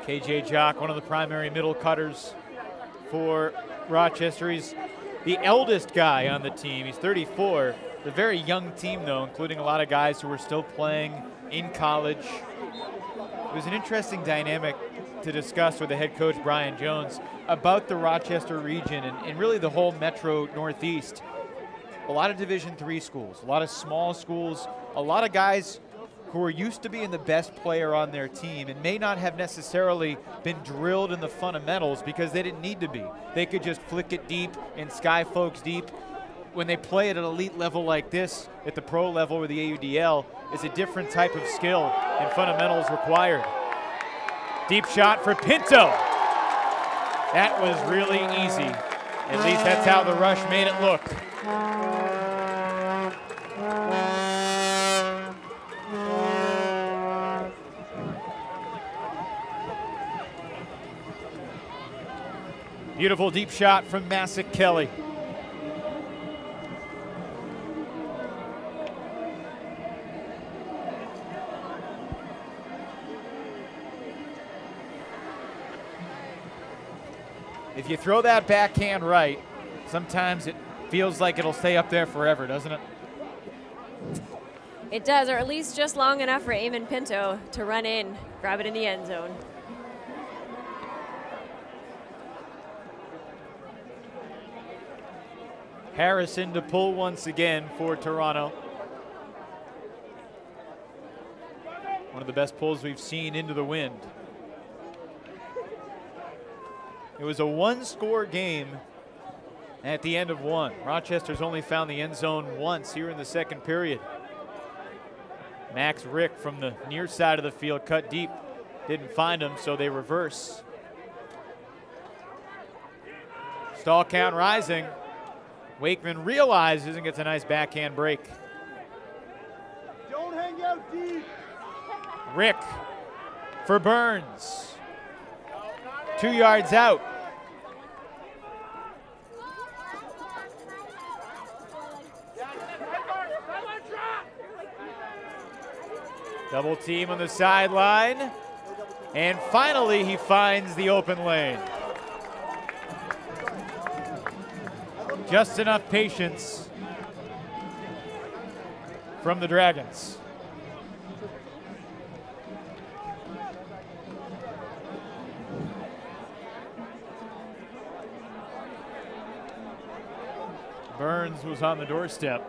KJ Jock, one of the primary middle cutters for Rochester. He's the eldest guy on the team. He's 34. It's a very young team, though, including a lot of guys who are still playing in college. It was an interesting dynamic to discuss with the head coach, Brian Jones, about the Rochester region and really the whole Metro Northeast. A lot of Division III schools, a lot of small schools, a lot of guys who are used to being the best player on their team and may not have necessarily been drilled in the fundamentals because they didn't need to be. They could just flick it deep and sky folks deep. When they play at an elite level like this, at the pro level or the AUDL, is a different type of skill and fundamentals required. Deep shot for Pinto. That was really easy. At least that's how the Rush made it look. Beautiful deep shot from Massac Kelly. If you throw that backhand right, sometimes it feels like it'll stay up there forever, doesn't it? It does, or at least just long enough for Eamon Pinto to run in, grab it in the end zone. Harrison to pull once again for Toronto. One of the best pulls we've seen into the wind. It was a one-score game at the end of one. Rochester's only found the end zone once here in the second period. Max Rick from the near side of the field cut deep. Didn't find him, so they reverse. Stall count rising. Wakeman realizes and gets a nice backhand break. Don't hang out deep. Rick for Burns. 2 yards out. Double team on the sideline. And finally, he finds the open lane. Just enough patience from the Dragons. Burns was on the doorstep.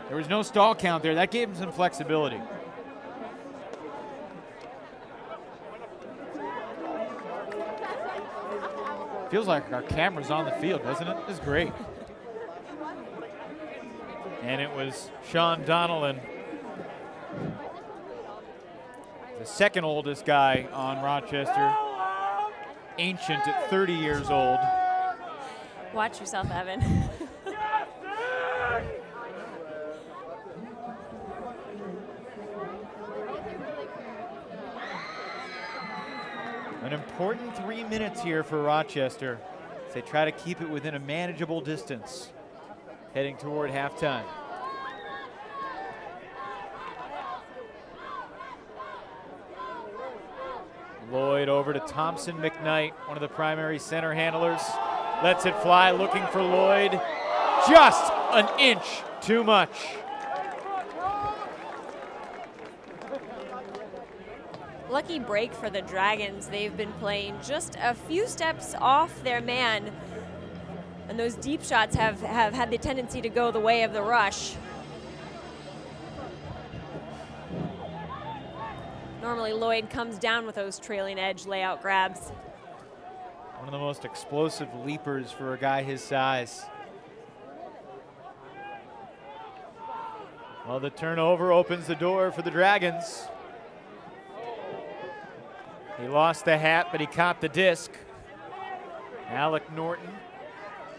There was no stall count there. That gave him some flexibility. Feels like our camera's on the field, doesn't it? This is great. And it was Sean Donnellan, the second oldest guy on Rochester, ancient at 30 years old. Watch yourself, Evan. An important 3 minutes here for Rochester as they try to keep it within a manageable distance, heading toward halftime. Lloyd over to Thompson McKnight, one of the primary center handlers. Lets it fly, looking for Lloyd. Just an inch too much. Lucky break for the Dragons. They've been playing just a few steps off their man, and those deep shots have had the tendency to go the way of the rush. Normally Lloyd comes down with those trailing edge layout grabs. One of the most explosive leapers for a guy his size. Well, the turnover opens the door for the Dragons. He lost the hat, but he caught the disc. Alec Norton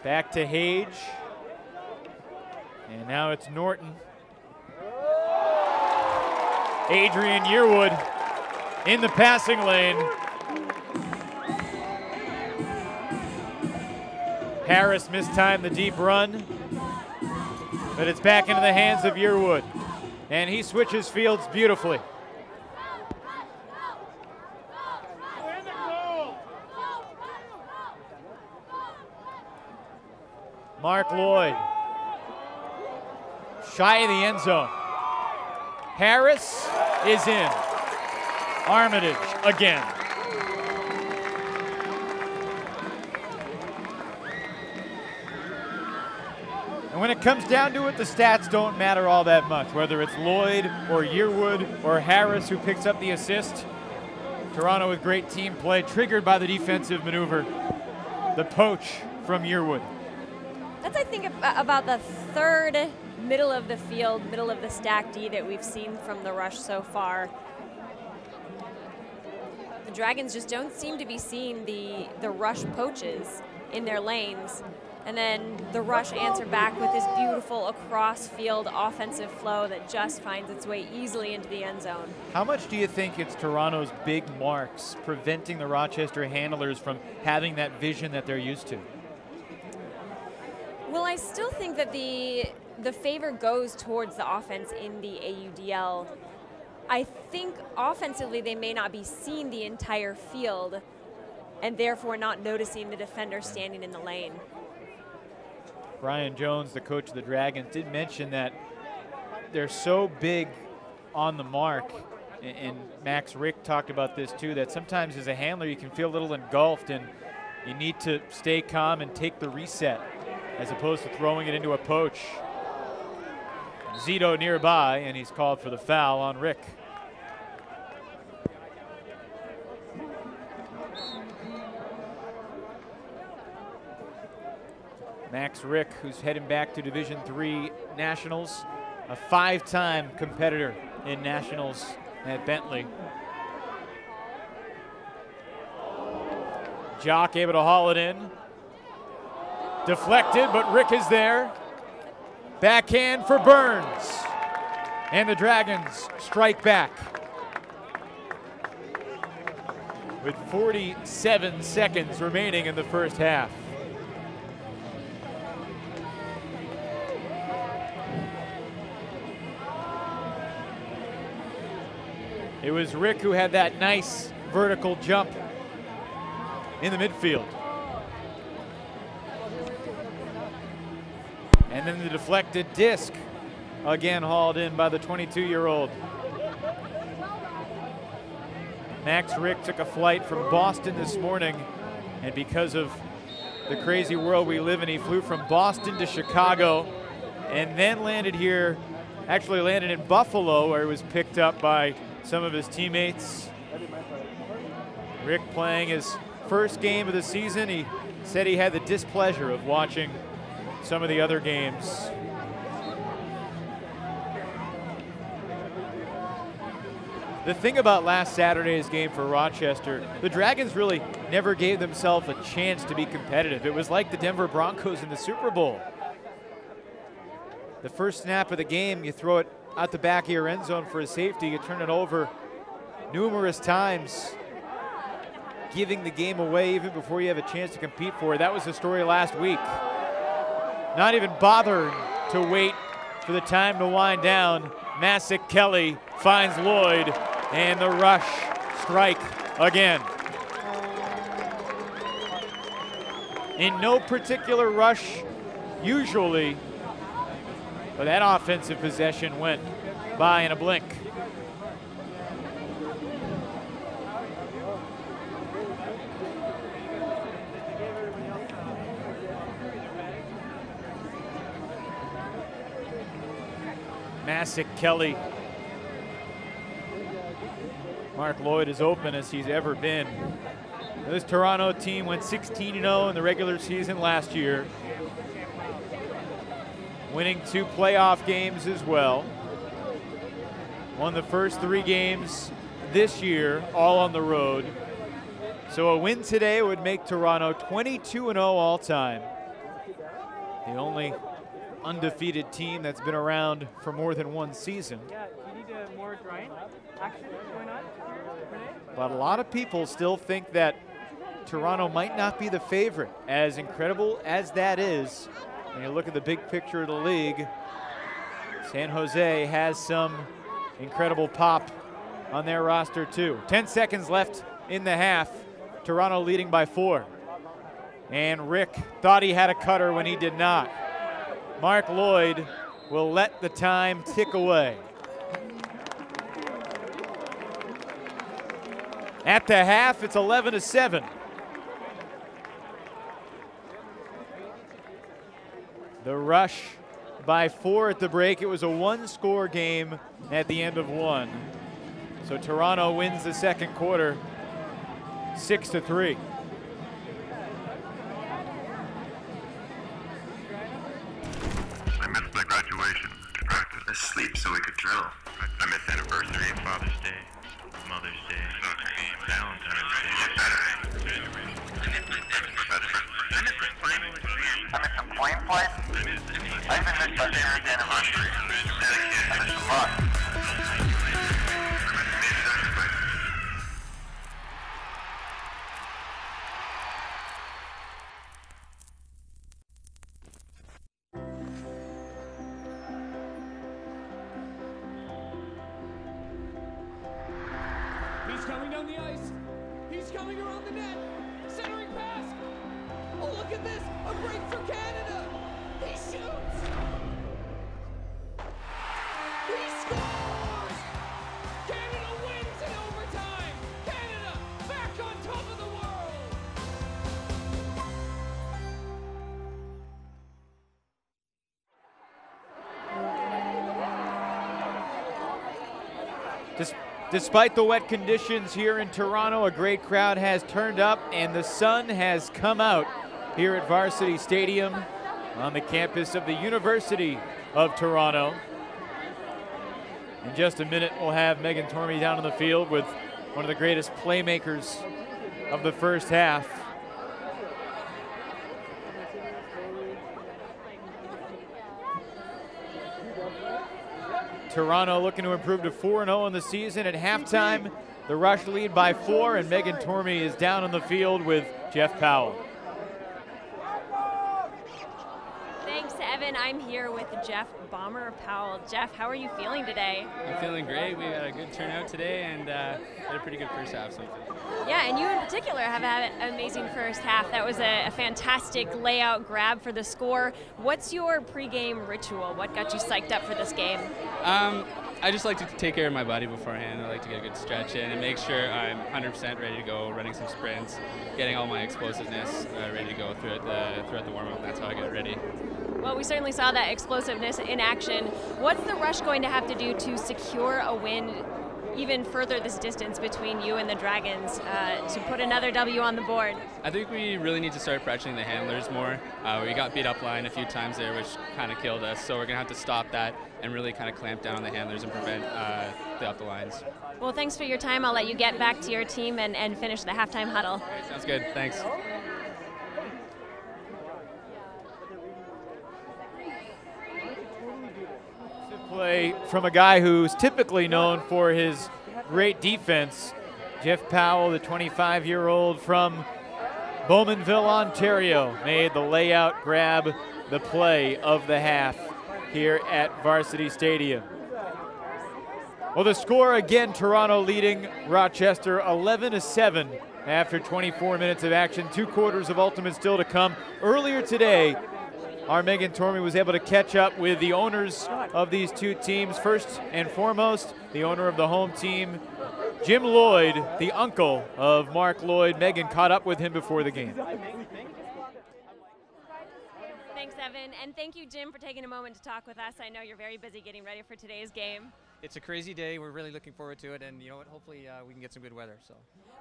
back to Hage. And now it's Norton. Adrian Yearwood in the passing lane. Harris mistimed the deep run, but it's back into the hands of Yearwood. And he switches fields beautifully. Mark Lloyd, shy of the end zone. Harris is in. Armitage again. And when it comes down to it, the stats don't matter all that much, whether it's Lloyd or Yearwood or Harris who picks up the assist. Toronto with great team play, triggered by the defensive maneuver, the poach from Yearwood. That's, I think, about the third middle of the field, middle of the stack D that we've seen from the rush so far. The Dragons just don't seem to be seeing the rush poaches in their lanes. And then the rush answer back with this beautiful across field offensive flow that just finds its way easily into the end zone. How much do you think it's Toronto's big marks preventing the Rochester handlers from having that vision that they're used to? Well, I still think that the favor goes towards the offense in the AUDL. I think offensively they may not be seeing the entire field and therefore not noticing the defender standing in the lane. Brian Jones, the coach of the Dragons, did mention that they're so big on the mark, and Max Rick talked about this too, that sometimes as a handler you can feel a little engulfed and you need to stay calm and take the reset as opposed to throwing it into a poach. Zito nearby, and he's called for the foul on Rick. Max Rick, who's heading back to Division III Nationals, a 5-time competitor in Nationals at Bentley. Jock able to haul it in. Deflected, but Rick is there. Backhand for Burns. And the Dragons strike back. With 47 seconds remaining in the first half. It was Rick who had that nice vertical jump in the midfield. And then the deflected disc, again hauled in by the 22-year-old. Max Rick took a flight from Boston this morning, and because of the crazy world we live in, he flew from Boston to Chicago and then landed here, actually landed in Buffalo, where he was picked up by some of his teammates. Rick playing his first game of the season. He said he had the displeasure of watching some of the other games. The thing about last Saturday's game for Rochester, the Dragons really never gave themselves a chance to be competitive. It was like the Denver Broncos in the Super Bowl. The first snap of the game, you throw it out the back of your end zone for a safety, you turn it over numerous times, giving the game away even before you have a chance to compete for it. That was the story last week. Not even bothering to wait for the time to wind down. Masick Kelly finds Lloyd, and the rush strike again. In no particular rush usually, but that offensive possession went by in a blink. Masick Kelly. Mark Lloyd is open as he's ever been. This Toronto team went 16-0 in the regular season last year, winning 2 playoff games as well. Won the first 3 games this year, all on the road. So a win today would make Toronto 22-0 all time. The only undefeated team that's been around for more than 1 season. Yeah, you need more drying action going on. But a lot of people still think that Toronto might not be the favorite. As incredible as that is, when you look at the big picture of the league, San Jose has some incredible pop on their roster too. 10 seconds left in the half. Toronto leading by 4. And Rick thought he had a cutter when he did not. Mark Lloyd will let the time tick away. At the half, it's 11-7. The rush by 4 at the break. It was a 1-score game at the end of 1. So Toronto wins the second quarter 6-3. I missed my graduation to practice. I sleep so we could drill. I missed anniversary, Father's Day, Mother's Day, Valentine's Day, Saturday. I missed my final exam. I missed some plane flights. I even missed my parents' anniversary. I missed a lot. He's coming down the ice. He's coming around the net. Centering pass. Oh, look at this. A break for Canada. He shoots. He scores. Canada wins in overtime. Canada back on top of the world. Despite the wet conditions here in Toronto, a great crowd has turned up and the sun has come out here at Varsity Stadium on the campus of the University of Toronto. In just a minute, we'll have Megan Tormey down on the field with one of the greatest playmakers of the first half. Toronto looking to improve to 4-0 in the season. At halftime, the Rush lead by 4, and Megan Tormey is down on the field with Jeff Powell. Thanks, Evan. I'm here with with Jeff Bomber Powell. Jeff, how are you feeling today? I'm feeling great. We had a good turnout today and had a pretty good first half. So yeah, and you in particular have had an amazing first half. That was a fantastic layout grab for the score. What's your pregame ritual? What got you psyched up for this game? I just like to take care of my body beforehand. I like to get a good stretch in and make sure I'm 100% ready to go, running some sprints, getting all my explosiveness ready to go throughout the warm-up. That's how I get ready. Well, we certainly saw that explosiveness in action. What's the Rush going to have to do to secure a win even further this distance between you and the Dragons to put another W on the board? I think we really need to start pressuring the handlers more. We got beat up line a few times there, which kind of killed us. So we're going to have to stop that and really kind of clamp down on the handlers and prevent the up the lines. Well, thanks for your time. I'll let you get back to your team and finish the halftime huddle. All right, sounds good. Thanks. Play from a guy who's typically known for his great defense. Jeff Powell, the 25-year-old from Bowmanville, Ontario, made the layout grab, the play of the half here at Varsity Stadium. Well, the score again, Toronto leading Rochester 11-7 after 24 minutes of action. 2 quarters of ultimate still to come. Earlier today, our Megan Tormey was able to catch up with the owners of these two teams. First and foremost, the owner of the home team, Jim Lloyd, the uncle of Mark Lloyd. Megan caught up with him before the game. Thanks, Evan, and thank you, Jim, for taking a moment to talk with us. I know you're very busy getting ready for today's game. It's a crazy day. We're really looking forward to it, and you know what? Hopefully we can get some good weather. So.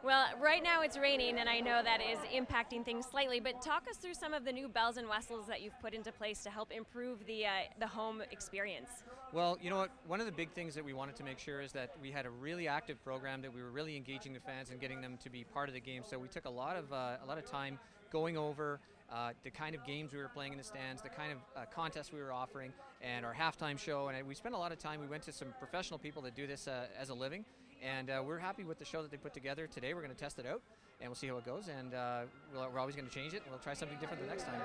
Well, right now it's raining, and I know that is impacting things slightly. But talk us through some of the new bells and whistles that you've put into place to help improve the home experience. Well, you know what? One of the big things that we wanted to make sure is that we had a really active program, that we were really engaging the fans and getting them to be part of the game. So we took a lot of time going over the kind of games we were playing in the stands, the kind of contests we were offering, and our halftime show. And we spent a lot of time. We went to some professional people that do this as a living, and we're happy with the show that they put together. Today we're going to test it out, and we'll see how it goes. And we're always going to change it. We'll try something different the next time.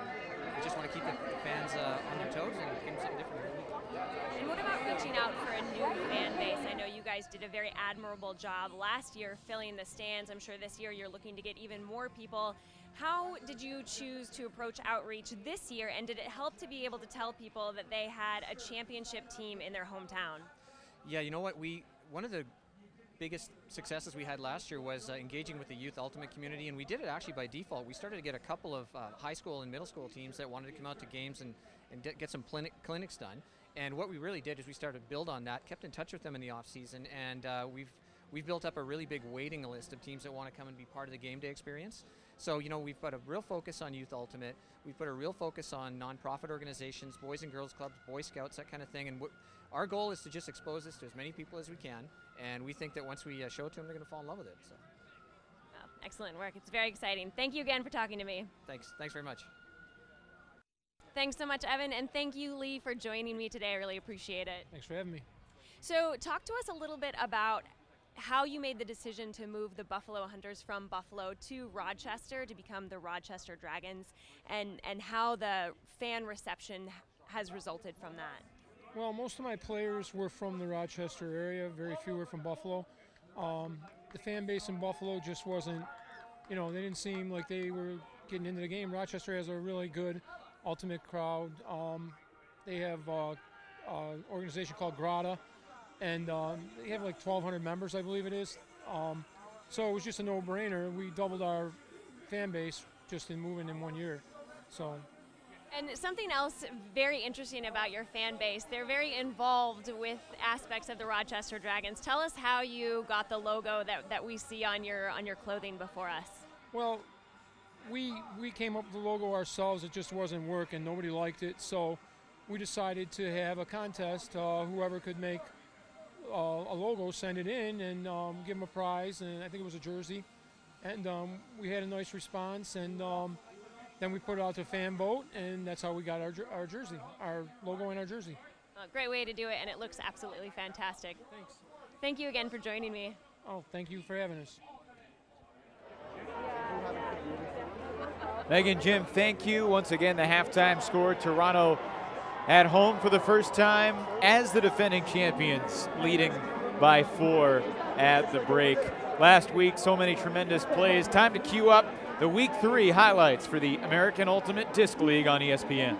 We just want to keep the fans on their toes and give them something different every week. And what about reaching out for a new fan base? I know you guys did a very admirable job last year filling the stands. I'm sure this year you're looking to get even more people. How did you choose to approach outreach this year, and did it help to be able to tell people that they had a championship team in their hometown? Yeah, you know what? One of the biggest successes we had last year was engaging with the youth ultimate community, and we did it actually by default. We started to get a couple of high school and middle school teams that wanted to come out to games and get some clinics done. And what we really did is we started to build on that, kept in touch with them in the off season, and we've built up a really big waiting list of teams that want to come and be part of the game day experience. So, you know, we've put a real focus on Youth Ultimate. We've put a real focus on nonprofit organizations, Boys and Girls Clubs, Boy Scouts, that kind of thing. And our goal is to just expose this to as many people as we can. And we think that once we show it to them, they're going to fall in love with it. So. Well, excellent work. It's very exciting. Thank you again for talking to me. Thanks. Thanks very much. Thanks so much, Evan. And thank you, Lee, for joining me today. I really appreciate it. Thanks for having me. So talk to us a little bit about how you made the decision to move the Buffalo Hunters from Buffalo to Rochester to become the Rochester Dragons, and how the fan reception has resulted from that. Well, most of my players were from the Rochester area. Very few were from Buffalo. The fan base in Buffalo just wasn't, you know, they didn't seem like they were getting into the game. Rochester has a really good ultimate crowd. They have an organization called Grata, and they have like 1,200 members, I believe it is. So it was just a no-brainer. We doubled our fan base just in moving in 1 year. So. And something else very interesting about your fan base, they're very involved with aspects of the Rochester Dragons. Tell us how you got the logo that we see on your clothing before us. Well, we came up with the logo ourselves. It just wasn't working. Nobody liked it. So we decided to have a contest. Whoever could make a logo, send it in, and give them a prize, and I think it was a jersey. And we had a nice response, and then we put it out to a fan vote, and that's how we got our jersey, our logo and our jersey. Great way to do it, and it looks absolutely fantastic. Thanks. Thank you again for joining me. Oh, thank you for having us. Megan, Jim, thank you. Once again, the halftime score, Toronto at home for the first time as the defending champions, leading by 4 at the break. Last week, so many tremendous plays. Time to queue up the Week 3 highlights for the American Ultimate Disc League on ESPN.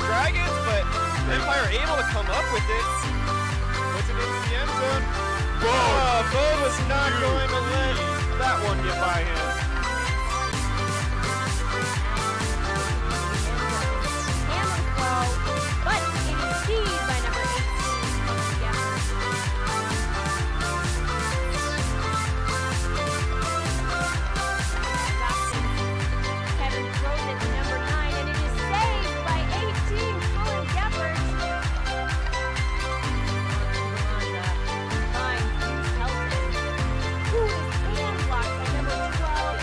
Dragons, but Empire able to come up with it. Puts it into the end zone. Bo was not going to let that one get by him. But it is seized by number 18. Kevin throws it to number 9, and it is saved by 18. Colin Gefford. Finds Hughes Helton, who is hand blocked by number 12.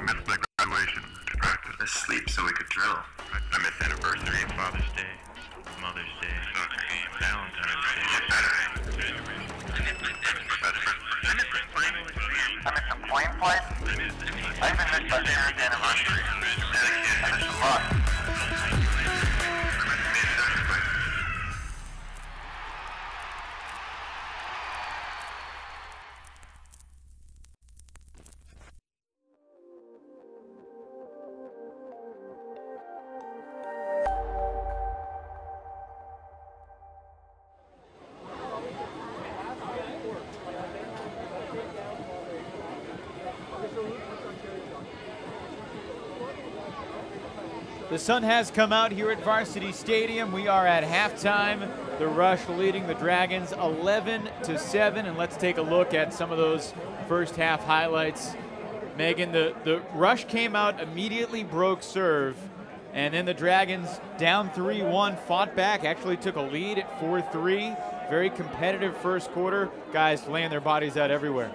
missed my graduation to practice. I sleep so we could drill. I missed anniversary and Father's Day, Mother's Day, Valentine's Day. I missed my final exam. I missed some coin flight. I even missed my parents' anniversary. I missed a lot. The sun has come out here at Varsity Stadium. We are at halftime. The Rush leading the Dragons 11-7, and let's take a look at some of those first half highlights. Megan, the Rush came out, immediately broke serve, and then the Dragons down 3-1, fought back, actually took a lead at 4-3. Very competitive first quarter. Guys laying their bodies out everywhere.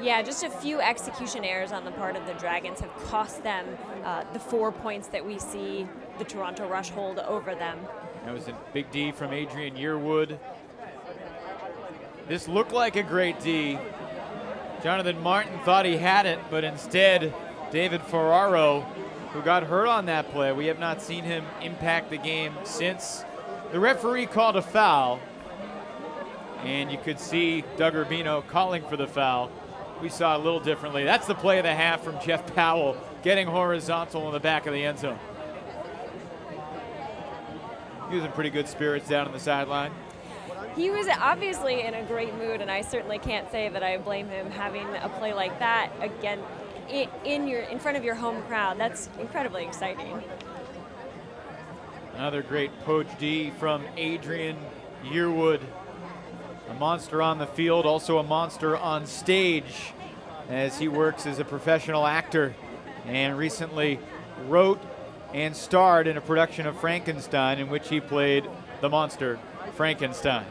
Yeah, just a few execution errors on the part of the Dragons have cost them the 4 points that we see the Toronto Rush hold over them. That was a big D from Adrian Yearwood. This looked like a great D. Jonathan Martin thought he had it, but instead David Ferraro, who got hurt on that play, we have not seen him impact the game since. The referee called a foul, and you could see Doug Urbino calling for the foul. We saw a little differently. That's the play of the half from Jeff Powell, getting horizontal in the back of the end zone. He was in pretty good spirits down on the sideline. He was obviously in a great mood, and I certainly can't say that I blame him having a play like that again in front of your home crowd. That's incredibly exciting. Another great poach D from Adrian Yearwood. A monster on the field, also a monster on stage, as he works as a professional actor and recently wrote and starred in a production of Frankenstein in which he played the monster Frankenstein.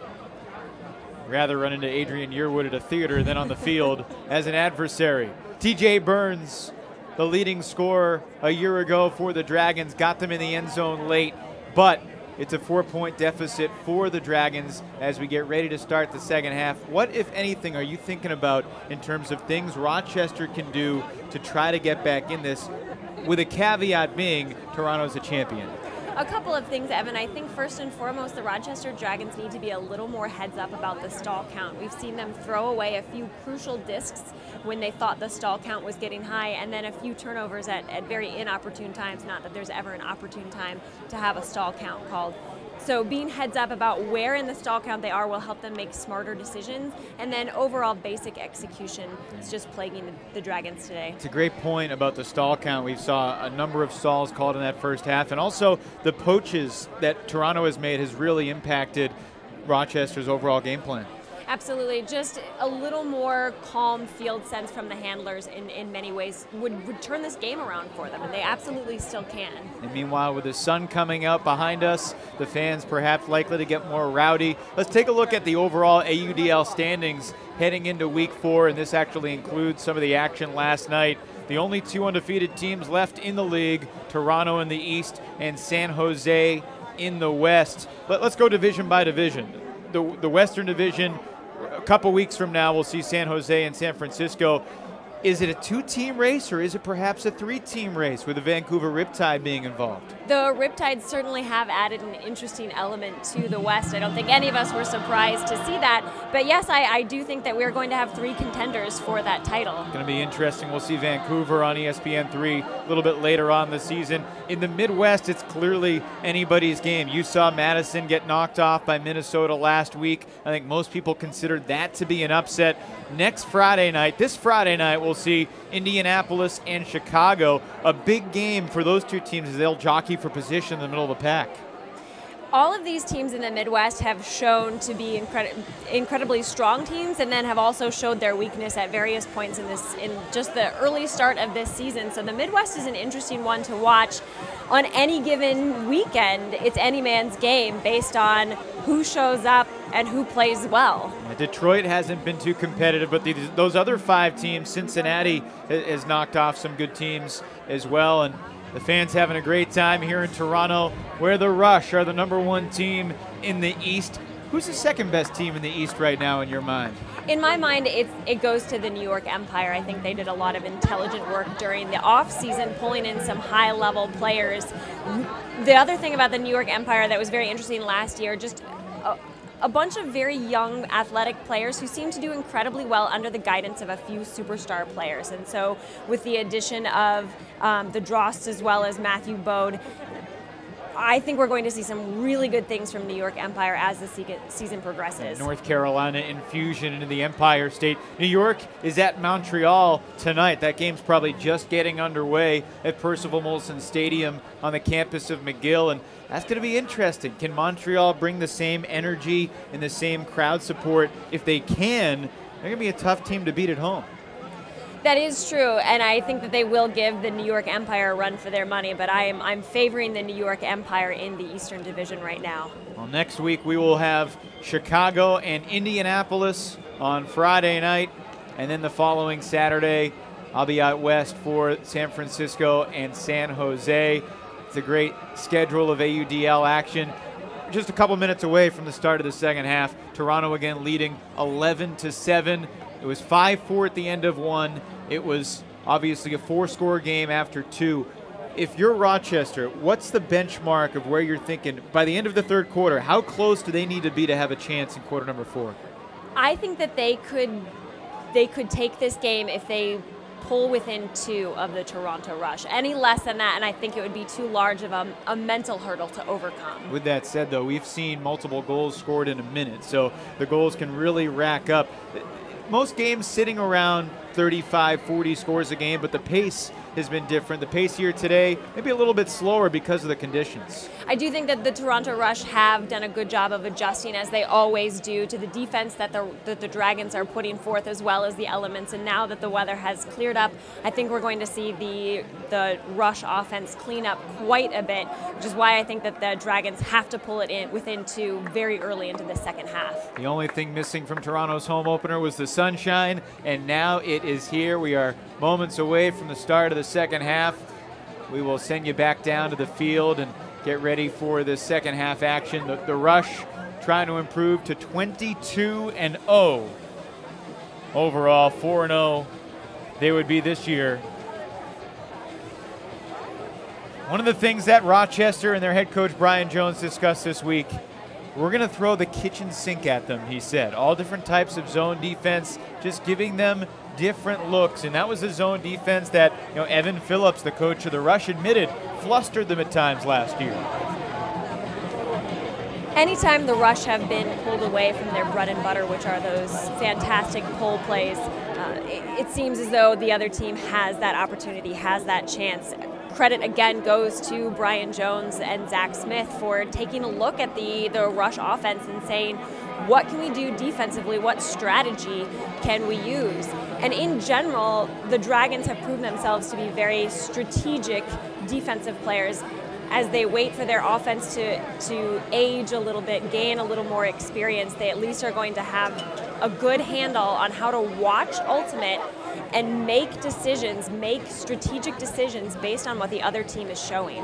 Rather run into Adrian Yearwood at a theater than on the field as an adversary. TJ Burns, the leading scorer a year ago for the Dragons, got them in the end zone late, but it's a 4-point deficit for the Dragons as we get ready to start the second half. What, if anything, are you thinking about in terms of things Rochester can do to try to get back in this, with a caveat being Toronto's a champion? A couple of things, Evan. I think first and foremost, the Rochester Dragons need to be a little more heads up about the stall count. We've seen them throw away a few crucial discs when they thought the stall count was getting high, and then a few turnovers at very inopportune times. Not that there's ever an opportune time to have a stall count called. So being heads up about where in the stall count they are will help them make smarter decisions. And then overall basic execution is just plaguing the Dragons today. It's a great point about the stall count. We saw a number of stalls called in that first half. And also the poaches that Toronto has made has really impacted Rochester's overall game plan. Absolutely. Just a little more calm field sense from the handlers in many ways would turn this game around for them, and they absolutely still can. And meanwhile, with the sun coming out behind us, the fans perhaps likely to get more rowdy. Let's take a look at the overall AUDL standings heading into Week 4, and this actually includes some of the action last night. The only two undefeated teams left in the league, Toronto in the East and San Jose in the West. Let's go division by division. The Western Division, a couple weeks from now, we'll see San Jose and San Francisco. Is it a 2-team race, or is it perhaps a 3-team race with the Vancouver Riptide being involved? The Riptides certainly have added an interesting element to the West. I don't think any of us were surprised to see that. But yes, I do think that we're going to have 3 contenders for that title. It's going to be interesting. We'll see Vancouver on ESPN3 a little bit later on this season. In the Midwest, it's clearly anybody's game. You saw Madison get knocked off by Minnesota last week. I think most people considered that to be an upset. Next Friday night, this Friday night, we'll see Indianapolis and Chicago. A big game for those two teams as they'll jockey for position in the middle of the pack. All of these teams in the Midwest have shown to be incredibly strong teams, and then have also showed their weakness at various points in just the early start of this season. So the Midwest is an interesting one to watch. on any given weekend, it's any man's game based on who shows up and who plays well. Detroit hasn't been too competitive, but those other 5 teams, Cincinnati has knocked off some good teams as well, and the fans having a great time here in Toronto, where the Rush are the #1 team in the East. Who's the second best team in the East right now in your mind? In my mind, it goes to the New York Empire. I think they did a lot of intelligent work during the off-season, pulling in some high-level players. The other thing about the New York Empire that was very interesting last year, just a bunch of very young athletic players who seem to do incredibly well under the guidance of a few superstar players. And so with the addition of the Drost as well as Matthew Bode, I think we're going to see some really good things from New York Empire as the season progresses. North Carolina infusion into the Empire State. New York is at Montreal tonight. That game's probably just getting underway at Percival Molson Stadium on the campus of McGill, and that's going to be interesting. Can Montreal bring the same energy and the same crowd support? If they can, they're going to be a tough team to beat at home. That is true, and I think that they will give the New York Empire a run for their money, but I'm favoring the New York Empire in the Eastern Division right now. Well, next week we will have Chicago and Indianapolis on Friday night, and then the following Saturday I'll be out west for San Francisco and San Jose. It's a great schedule of AUDL action. Just a couple minutes away from the start of the second half. Toronto again leading 11-7. It was 5-4 at the end of 1. It was obviously a 4-score game after 2. If you're Rochester, what's the benchmark of where you're thinking by the end of the third quarter? How close do they need to be to have a chance in quarter number 4? I think that they could take this game if they pull within 2 of the Toronto Rush. Any less than that, and I think it would be too large of a mental hurdle to overcome. With that said, though, we've seen multiple goals scored in a minute, so the goals can really rack up. Most games sitting around 35, 40 scores a game, but the pace has been different. The pace here today, maybe a little bit slower because of the conditions. I do think that the Toronto Rush have done a good job of adjusting, as they always do, to the defense that the Dragons are putting forth, as well as the elements. And now that the weather has cleared up, I think we're going to see the Rush offense clean up quite a bit, which is why I think that the Dragons have to pull it in within 2 very early into the second half. The only thing missing from Toronto's home opener was the sunshine, and now it is here. We are moments away from the start of the second half. We will send you back down to the field and get ready for the second half action. The Rush trying to improve to 22-0 overall. 4-0 they would be this year. One of the things that Rochester and their head coach Brian Jones discussed this week, we're going to throw the kitchen sink at them, he said. All different types of zone defense, just giving them different looks. And that was a zone defense that, Evan Phillips, the coach of the Rush, admitted flustered them at times last year. Anytime the Rush have been pulled away from their bread and butter, which are those fantastic pull plays, it seems as though the other team has that opportunity, has that chance. Credit again goes to Brian Jones and Zach Smith for taking a look at the Rush offense and saying, what can we do defensively? What strategy can we use? And in general, the Dragons have proven themselves to be very strategic defensive players. As they wait for their offense to age a little bit, gain a little more experience, they at least are going to have a good handle on how to watch Ultimate and make decisions, make strategic decisions based on what the other team is showing.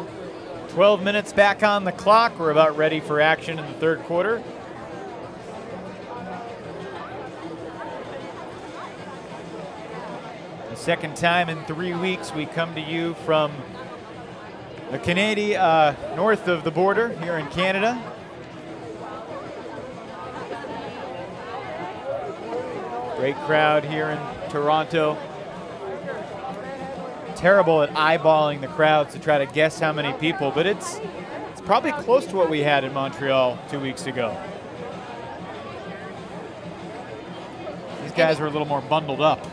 12 minutes back on the clock. We're about ready for action in the third quarter. The second time in 3 weeks we come to you from the Canadian, north of the border here in Canada. Great crowd here in Toronto. Terrible at eyeballing the crowds to try to guess how many people, but it's probably close to what we had in Montreal 2 weeks ago. These guys are a little more bundled up.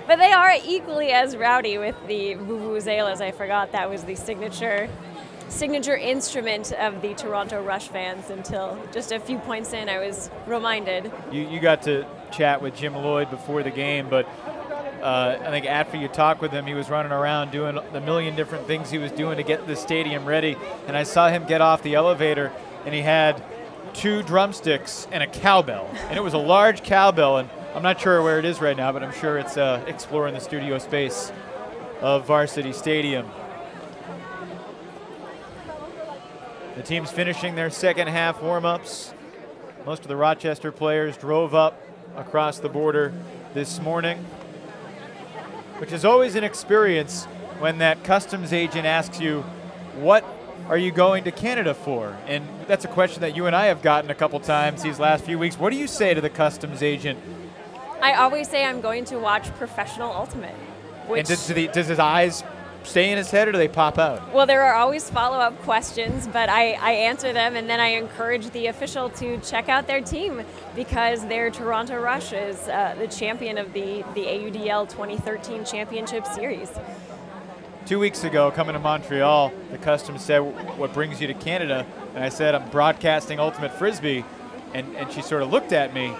But they are equally as rowdy with the vuvuzelas. I forgot that was the signature instrument of the Toronto Rush fans until just a few points in I was reminded. You got to chat with Jim Lloyd before the game, but I think after you talked with him, he was running around doing the million different things he was doing to get the stadium ready. And I saw him get off the elevator, and he had 2 drumsticks and a cowbell. And it was a large cowbell, and I'm not sure where it is right now, but I'm sure it's exploring the studio space of Varsity Stadium. The team's finishing their second half warm-ups. Most of the Rochester players drove up across the border this morning, which is always an experience when that customs agent asks you, what are you going to Canada for? And that's a question that you and I have gotten a couple times these last few weeks. What do you say to the customs agent? I always say I'm going to watch Professional Ultimate. And does his eyes stay in his head, or do they pop out? Well, there are always follow-up questions, but I answer them, and then I encourage the official to check out their team, because their Toronto Rush is the champion of the AUDL 2013 Championship Series. 2 weeks ago, coming to Montreal, the customs said, what brings you to Canada? And I said, I'm broadcasting Ultimate Frisbee. And she sort of looked at me,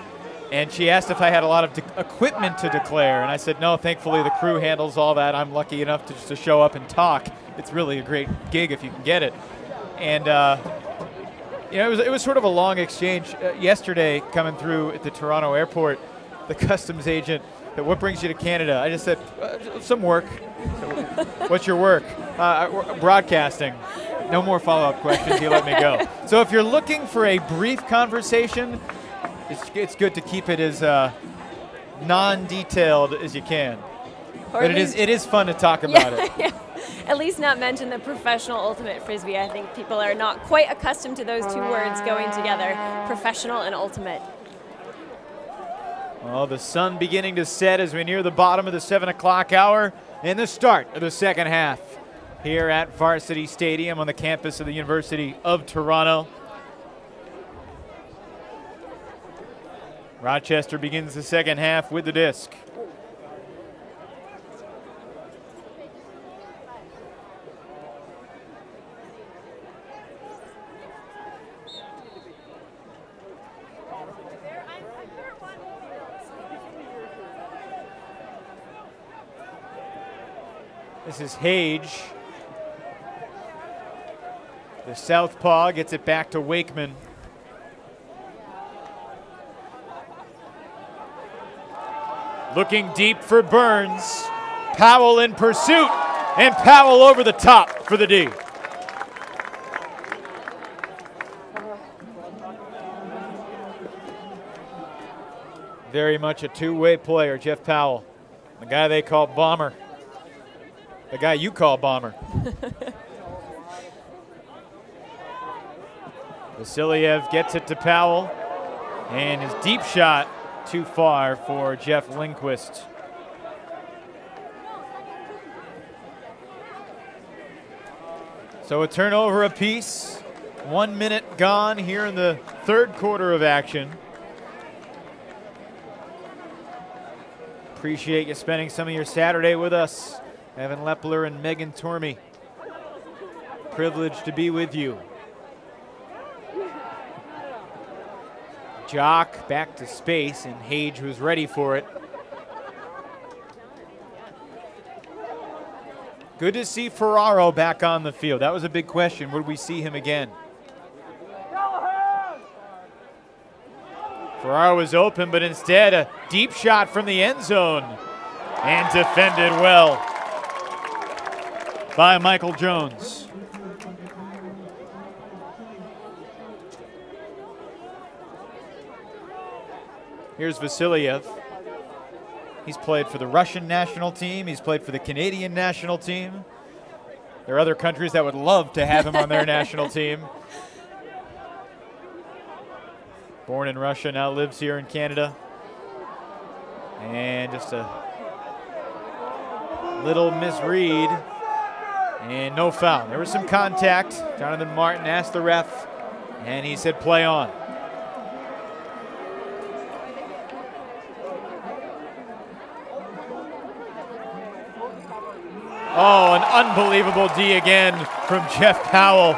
and she asked if I had a lot of equipment to declare. And I said, no, thankfully the crew handles all that. I'm lucky enough to just to show up and talk. It's really a great gig if you can get it. And you know, it was sort of a long exchange. Yesterday, coming through at the Toronto airport, the customs agent said, what brings you to Canada? I just said, some work. What's your work? Broadcasting. No more follow-up questions. He let me go. So if you're looking for a brief conversation, it's good to keep it as non-detailed as you can. But it is fun to talk about it. Yeah. At least not mention the Professional Ultimate Frisbee. I think people are not quite accustomed to those 2 words going together, professional and ultimate. Well, the sun beginning to set as we near the bottom of the 7 o'clock hour and the start of the second half here at Varsity Stadium on the campus of the University of Toronto. Rochester begins the second half with the disc. This is Hage. The southpaw gets it back to Wakeman. Looking deep for Burns. Powell in pursuit, and Powell over the top for the D. Very much a two-way player, Jeff Powell. The guy they call Bomber. The guy you call Bomber. Vasiliev gets it to Powell, and his deep shot too far for Jeff Lindquist. So a turnover apiece. 1 minute gone here in the third quarter of action. Appreciate you spending some of your Saturday with us. Evan Lepler and Megan Tormey. Privileged to be with you. Jock back to space, and Hage was ready for it. Good to see Ferraro back on the field. That was a big question. Would we see him again? Ferraro was open, but instead a deep shot from the end zone, and defended well by Michael Jones. Here's Vasiliev. He's played for the Russian national team. He's played for the Canadian national team. There are other countries that would love to have him on their national team. Born in Russia, now lives here in Canada. And just a little misread. And no foul. There was some contact. Jonathan Martin asked the ref, and he said play on. Oh, an unbelievable D again from Jeff Powell.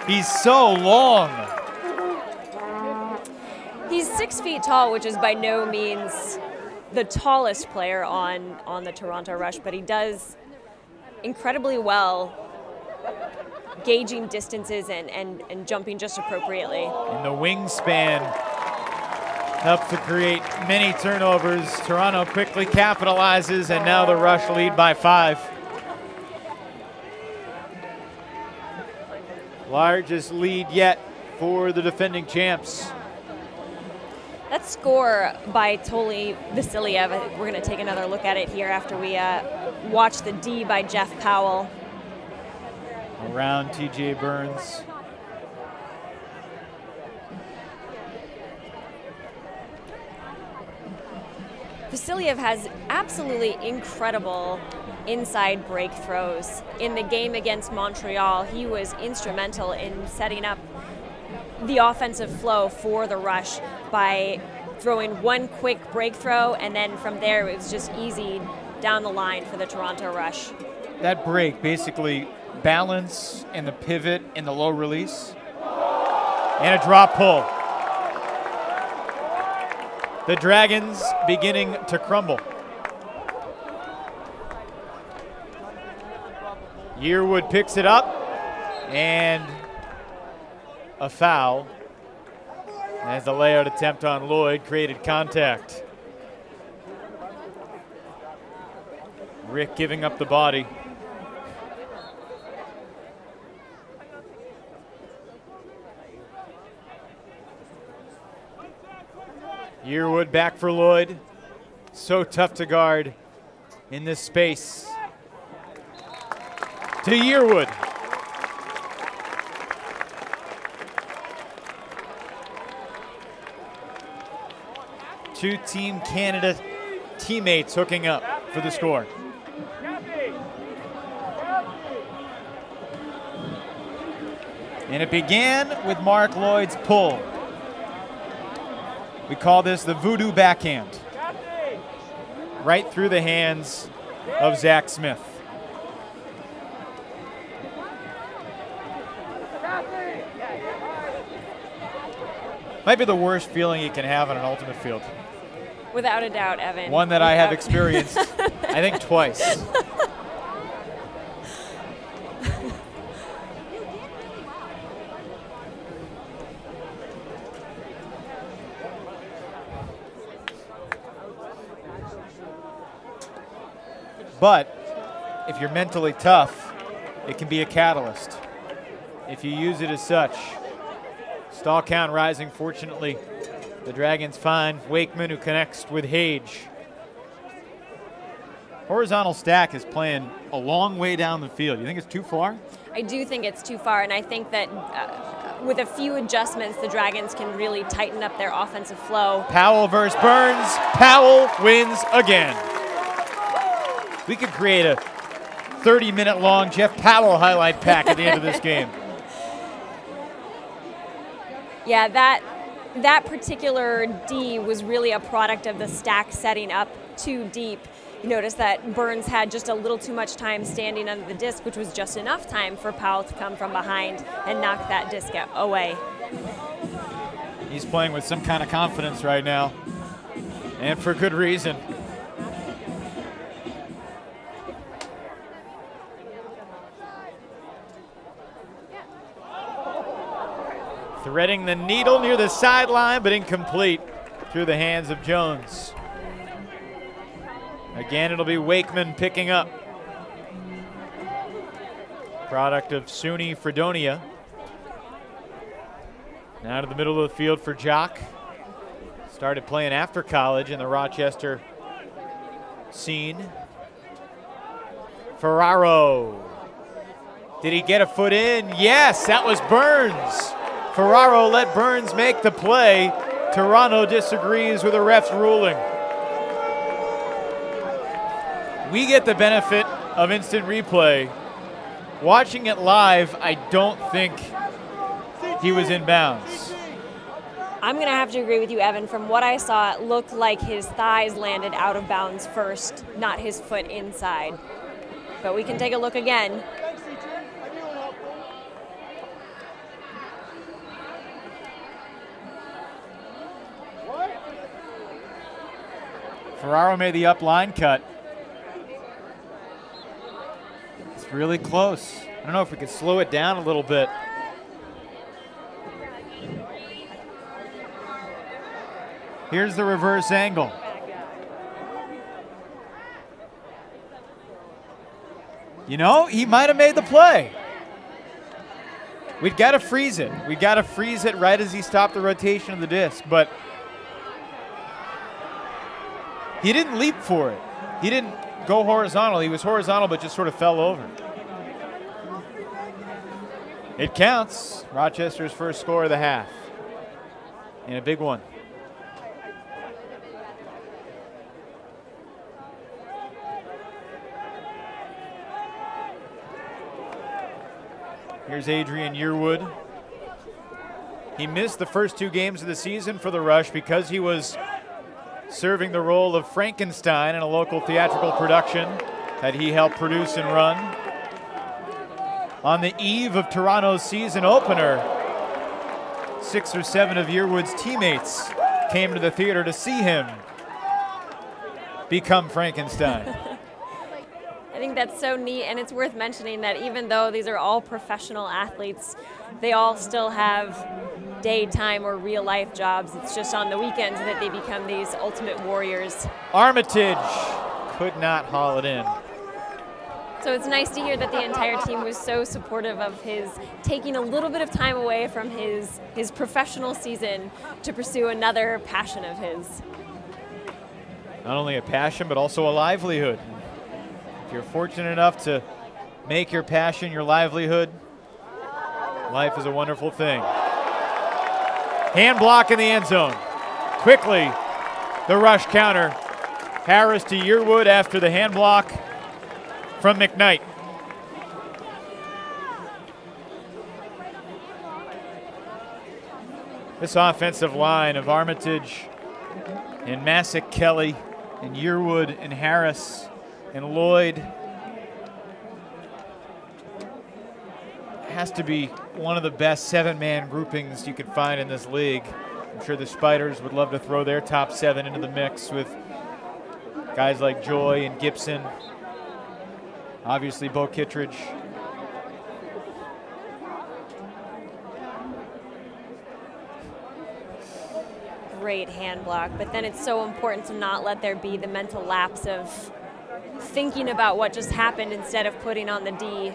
He's so long. He's 6 feet tall, which is by no means the tallest player on the Toronto Rush, but he does incredibly well gauging distances and jumping just appropriately. And the wingspan helps to create many turnovers. Toronto quickly capitalizes, and now the Rush lead by 5. Largest lead yet for the defending champs. That score by Toli Vasiliev, I think we're going to take another look at it here after we watch the D by Jeff Powell. Around TJ Burns. Vasiliev has absolutely incredible inside break throws. In the game against Montreal, he was instrumental in setting up the offensive flow for the Rush by throwing one quick break throw, and then from there it was just easy down the line for the Toronto Rush. That break, basically balance and the pivot and the low release, and a drop pull. The Dragons beginning to crumble. Yearwood picks it up, and a foul as the layout attempt on Lloyd created contact. Rick giving up the body. Yearwood back for Lloyd. So tough to guard in this space. To Yearwood. Two Team Canada teammates hooking up for the score. And it began with Mark Lloyd's pull. We call this the voodoo backhand. Right through the hands of Zach Smith. Might be the worst feeling you can have on an ultimate field. Without a doubt, Evan. One that I have experienced, I think, twice. But if you're mentally tough, it can be a catalyst if you use it as such. Stall count rising, fortunately. The Dragons find Wakeman, who connects with Hage. Horizontal stack is playing a long way down the field. You think it's too far? I do think it's too far, and I think that with a few adjustments, the Dragons can really tighten up their offensive flow. Powell versus Burns. Powell wins again. We could create a 30-minute long Jeff Powell highlight pack at the end of this game. Yeah, that particular D was really a product of the stack setting up too deep. You notice that Burns had just a little too much time standing under the disc, which was just enough time for Powell to come from behind and knock that disc away. He's playing with some kind of confidence right now, and for good reason. Threading the needle near the sideline, but incomplete through the hands of Jones. Again, it'll be Wakeman picking up. Product of SUNY Fredonia. Now to the middle of the field for Jock. Started playing after college in the Rochester scene. Ferraro. Did he get a foot in? Yes, that was Burns. Ferraro let Burns make the play. Toronto disagrees with the ref's ruling. We get the benefit of instant replay. Watching it live, I don't think he was in bounds. I'm going to have to agree with you, Evan. From what I saw, it looked like his thighs landed out of bounds first, not his foot inside. But we can take a look again. Ferraro made the up line cut. It's really close. I don't know if we could slow it down a little bit. Here's the reverse angle. You know, he might have made the play. We've got to freeze it. We've got to freeze it right as he stopped the rotation of the disc, but he didn't leap for it. He didn't go horizontal. He was horizontal, but just sort of fell over. It counts. Rochester's first score of the half, and a big one. Here's Adrian Yearwood. He missed the first 2 games of the season for the Rush because he was serving the role of Frankenstein in a local theatrical production that he helped produce and run. On the eve of Toronto's season opener, 6 or 7 of Yearwood's teammates came to the theater to see him become Frankenstein. I think that's so neat, and it's worth mentioning that even though these are all professional athletes, they all still have daytime or real life jobs. It's just on the weekends that they become these ultimate warriors. Armitage could not haul it in. So it's nice to hear that the entire team was so supportive of his taking a little bit of time away from his professional season to pursue another passion of his. Not only a passion, but also a livelihood. If you're fortunate enough to make your passion your livelihood, life is a wonderful thing. Hand block in the end zone. Quickly, the Rush counter. Harris to Yearwood after the hand block from McKnight. This offensive line of Armitage and Masick Kelly and Yearwood and Harris and Lloyd has to be one of the best 7-man groupings you could find in this league. I'm sure the Spiders would love to throw their top 7 into the mix with guys like Joy and Gibson. Obviously, Bo Kittredge. Great hand block, but then it's so important to not let there be the mental lapse of thinking about what just happened instead of putting on the D.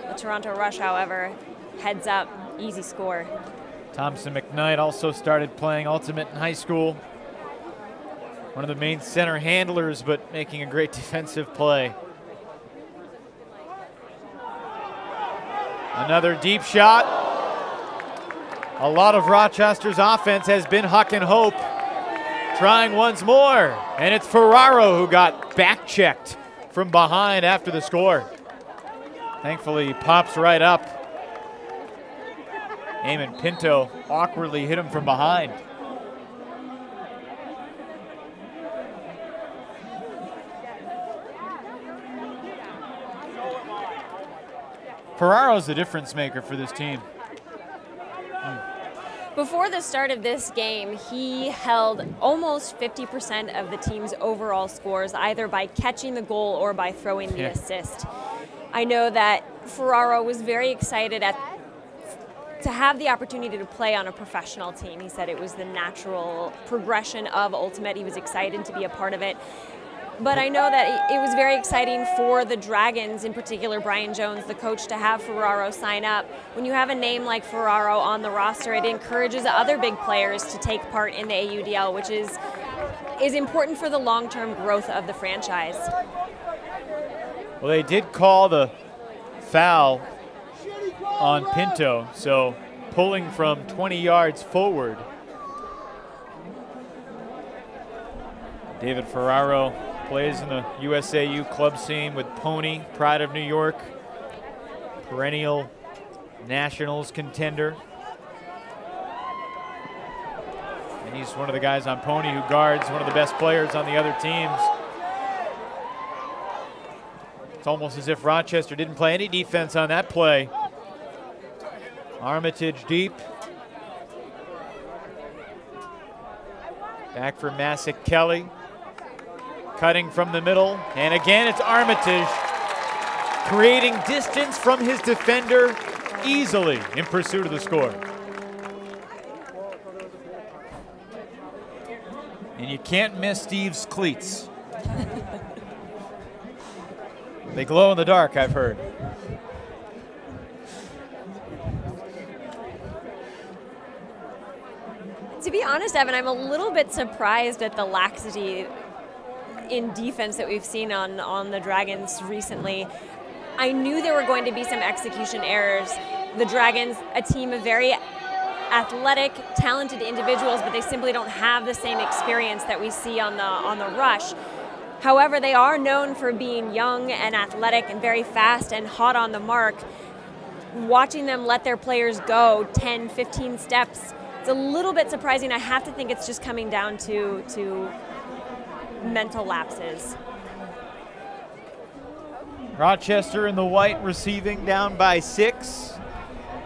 The Toronto Rush, however, heads up, easy score. Thompson McKnight also started playing Ultimate in high school. One of the main center handlers, but making a great defensive play. Another deep shot. A lot of Rochester's offense has been Huck and Hope. Trying once more, and it's Ferraro who got back-checked from behind after the score. Thankfully, he pops right up. Eamon Pinto awkwardly hit him from behind. Ferraro's the difference maker for this team. Before the start of this game, he held almost 50% of the team's overall scores, either by catching the goal or by throwing the assist. I know that Ferraro was very excited to have the opportunity to play on a professional team. He said it was the natural progression of Ultimate. He was excited to be a part of it. But I know that it was very exciting for the Dragons, in particular Brian Jones, the coach, to have Ferraro sign up. When you have a name like Ferraro on the roster, it encourages other big players to take part in the AUDL, which is important for the long-term growth of the franchise. Well, they did call the foul on Pinto, so pulling from 20 yards forward. David Ferraro plays in the USAU club scene with Pony, Pride of New York, perennial Nationals contender. And he's one of the guys on Pony who guards one of the best players on the other teams. It's almost as if Rochester didn't play any defense on that play. Armitage deep. Back for Massac Kelly. Cutting from the middle. And again, it's Armitage creating distance from his defender easily in pursuit of the score. And you can't miss Steve's cleats. They glow in the dark, I've heard. To be honest, Evan, I'm a little bit surprised at the laxity in defense that we've seen on the Dragons recently. I knew there were going to be some execution errors. The Dragons, a team of very athletic, talented individuals, but they simply don't have the same experience that we see on the Rush. However, they are known for being young and athletic and very fast and hot on the mark. Watching them let their players go 10, 15 steps, it's a little bit surprising. I have to think it's just coming down to mental lapses. Rochester in the white receiving down by 6.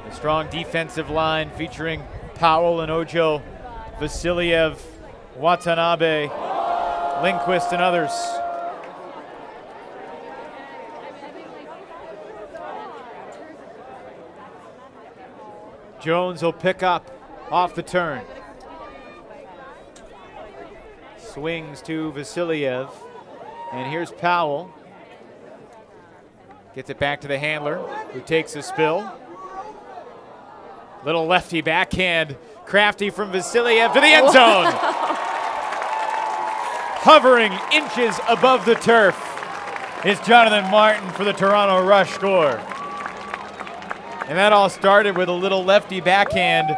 A strong defensive line featuring Powell and Ojo, Vasiliev, Watanabe, Lindquist, and others. Jones will pick up off the turn. Swings to Vasiliev. And here's Powell. Gets it back to the handler, who takes a spill. Little lefty backhand, crafty from Vasiliev to the end zone. Hovering inches above the turf is Jonathan Martin for the Toronto Rush score. And that all started with a little lefty backhand,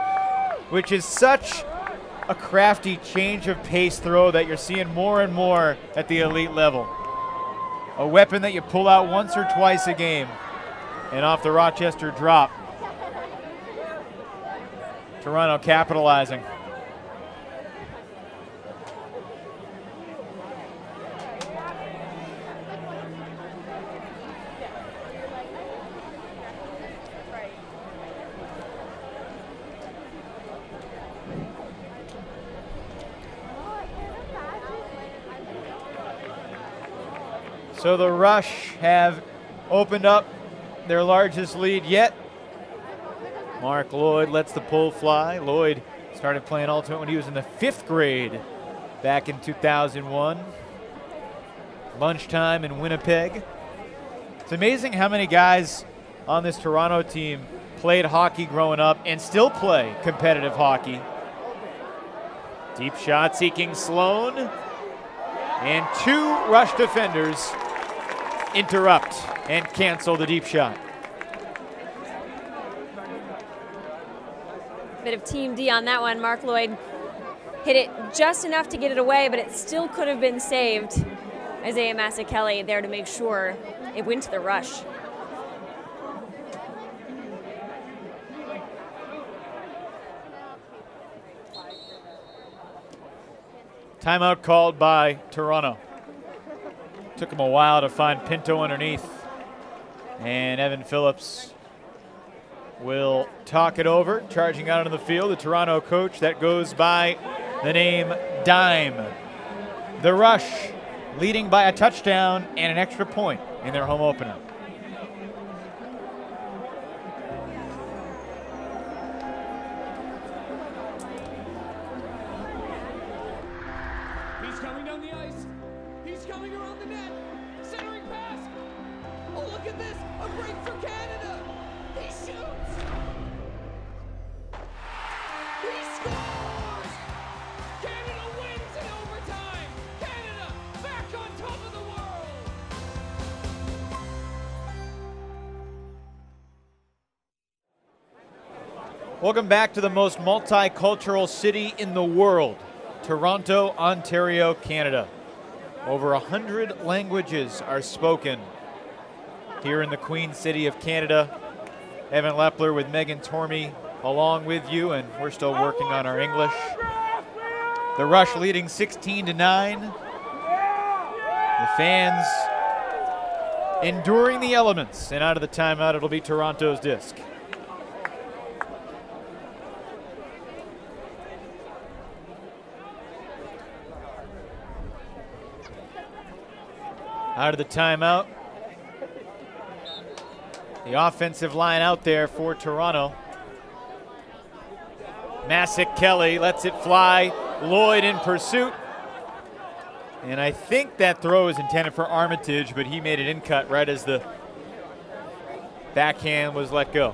which is such a crafty change of pace throw that you're seeing more and more at the elite level. A weapon that you pull out once or twice a game. And off the Rochester drop, Toronto capitalizing. So the Rush have opened up their largest lead yet. Mark Lloyd lets the pull fly. Lloyd started playing Ultimate when he was in the 5th grade back in 2001. Lunchtime in Winnipeg. It's amazing how many guys on this Toronto team played hockey growing up and still play competitive hockey. Deep shot seeking Sloan. And 2 Rush defenders interrupt and cancel the deep shot. Bit of Team D on that one. Mark Lloyd hit it just enough to get it away, but it still could have been saved. Isaiah Massac there to make sure it went to the Rush. Timeout called by Toronto. Took him a while to find Pinto underneath. And Evan Phillips will talk it over. Charging out on the field, the Toronto coach that goes by the name Dime. The Rush leading by a touchdown and an extra point in their home opener. He's coming down the ice. He's coming around the net. Centering pass. Oh, look at this. A break for Canada. He shoots. He scores. Canada wins in overtime. Canada back on top of the world. Welcome back to the most multicultural city in the world, Toronto, Ontario, Canada. Over 100 languages are spoken here in the Queen City of Canada. Evan Lepler with Megan Tormey along with you, and we're still working on our English. The Rush leading 16-9. The fans enduring the elements, and out of the timeout, it'll be Toronto's disc. Out of the timeout. The offensive line out there for Toronto. Masick Kelly lets it fly. Lloyd in pursuit. And I think that throw is intended for Armitage, but he made it in cut right as the backhand was let go.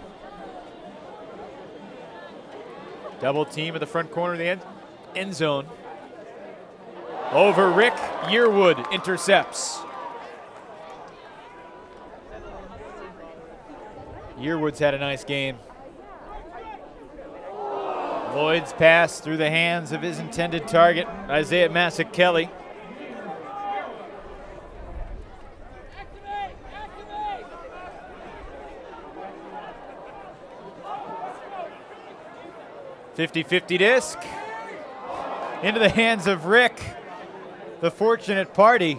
Double team at the front corner of the end zone. Over Rick, Yearwood intercepts. Yearwood's had a nice game. Lloyd's pass through the hands of his intended target, Isaiah Masick Kelly. .50-50 disc into the hands of Rick, the fortunate party.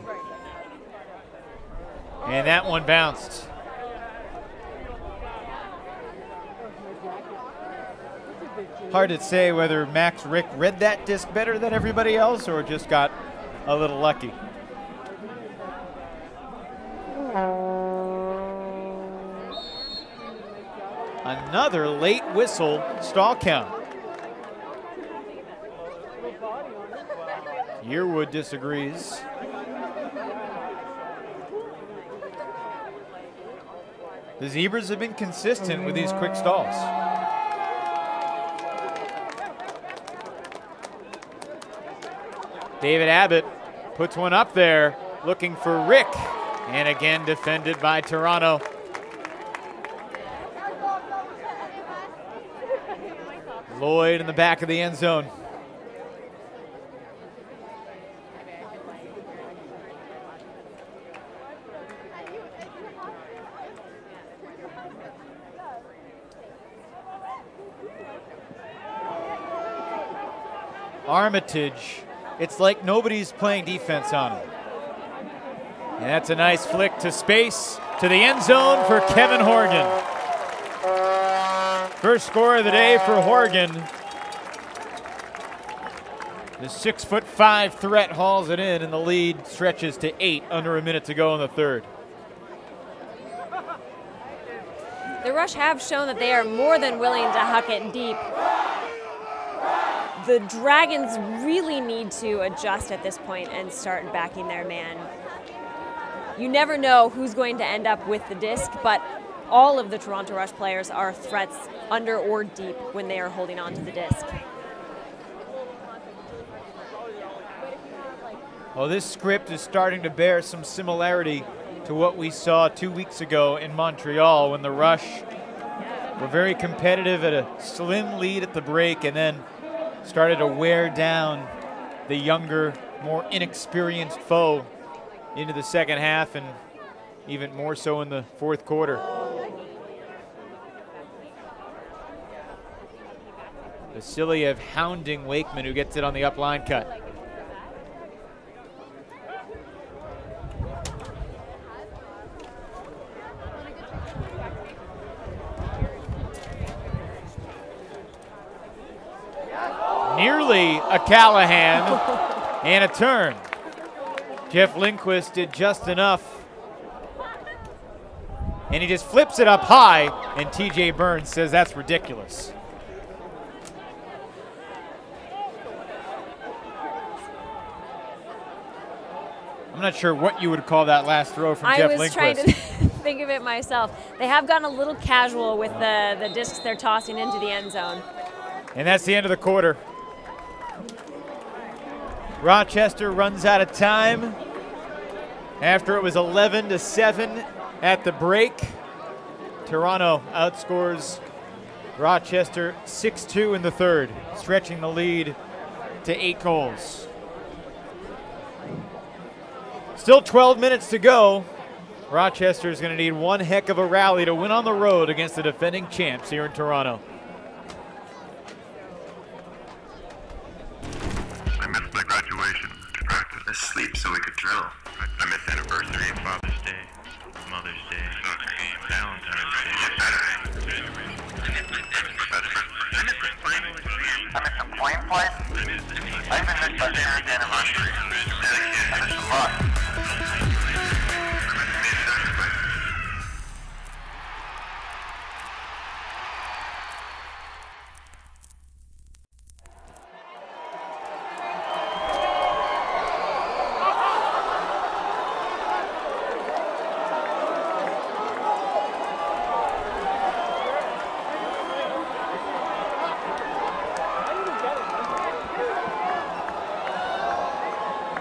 And that one bounced. Hard to say whether Max Rick read that disc better than everybody else or just got a little lucky. Another late whistle stall count. Yearwood disagrees. The Zebras have been consistent with these quick stalls. David Abbott puts one up there, looking for Rick, and again defended by Toronto. Lloyd in the back of the end zone. Armitage, it's like nobody's playing defense on him. And that's a nice flick to space, to the end zone for Kevin Horgan. First score of the day for Horgan. The 6'5" threat hauls it in, and the lead stretches to 8, under a minute to go in the third. The Rush have shown that they are more than willing to huck it deep. The Dragons really need to adjust at this point and start backing their man. You never know who's going to end up with the disc, but all of the Toronto Rush players are threats under or deep when they are holding on to the disc. Well, this script is starting to bear some similarity to what we saw 2 weeks ago in Montreal when the Rush were very competitive at a slim lead at the break and then started to wear down the younger, more inexperienced foe into the second half and even more so in the fourth quarter. Vasiliev hounding Wakeman, who gets it on the up line cut. Nearly a Callahan and a turn. Jeff Lindquist did just enough. And he just flips it up high, and TJ Burns says that's ridiculous. I'm not sure what you would call that last throw from Jeff Lindquist. I was trying to think of it myself. They have gotten a little casual with the discs they're tossing into the end zone. And that's the end of the quarter. Rochester runs out of time after it was 11-7 at the break. Toronto outscores Rochester 6-2 in the third, stretching the lead to 8 goals. Still 12 minutes to go. Rochester is going to need one heck of a rally to win on the road against the defending champs here in Toronto. I missed my graduation. Distracted. Asleep so we could drill. I missed anniversary, Father's Day, Mother's Day, Valentine's Day, Saturday. I missed the playing place. I even missed my parents' anniversary. I missed a lot.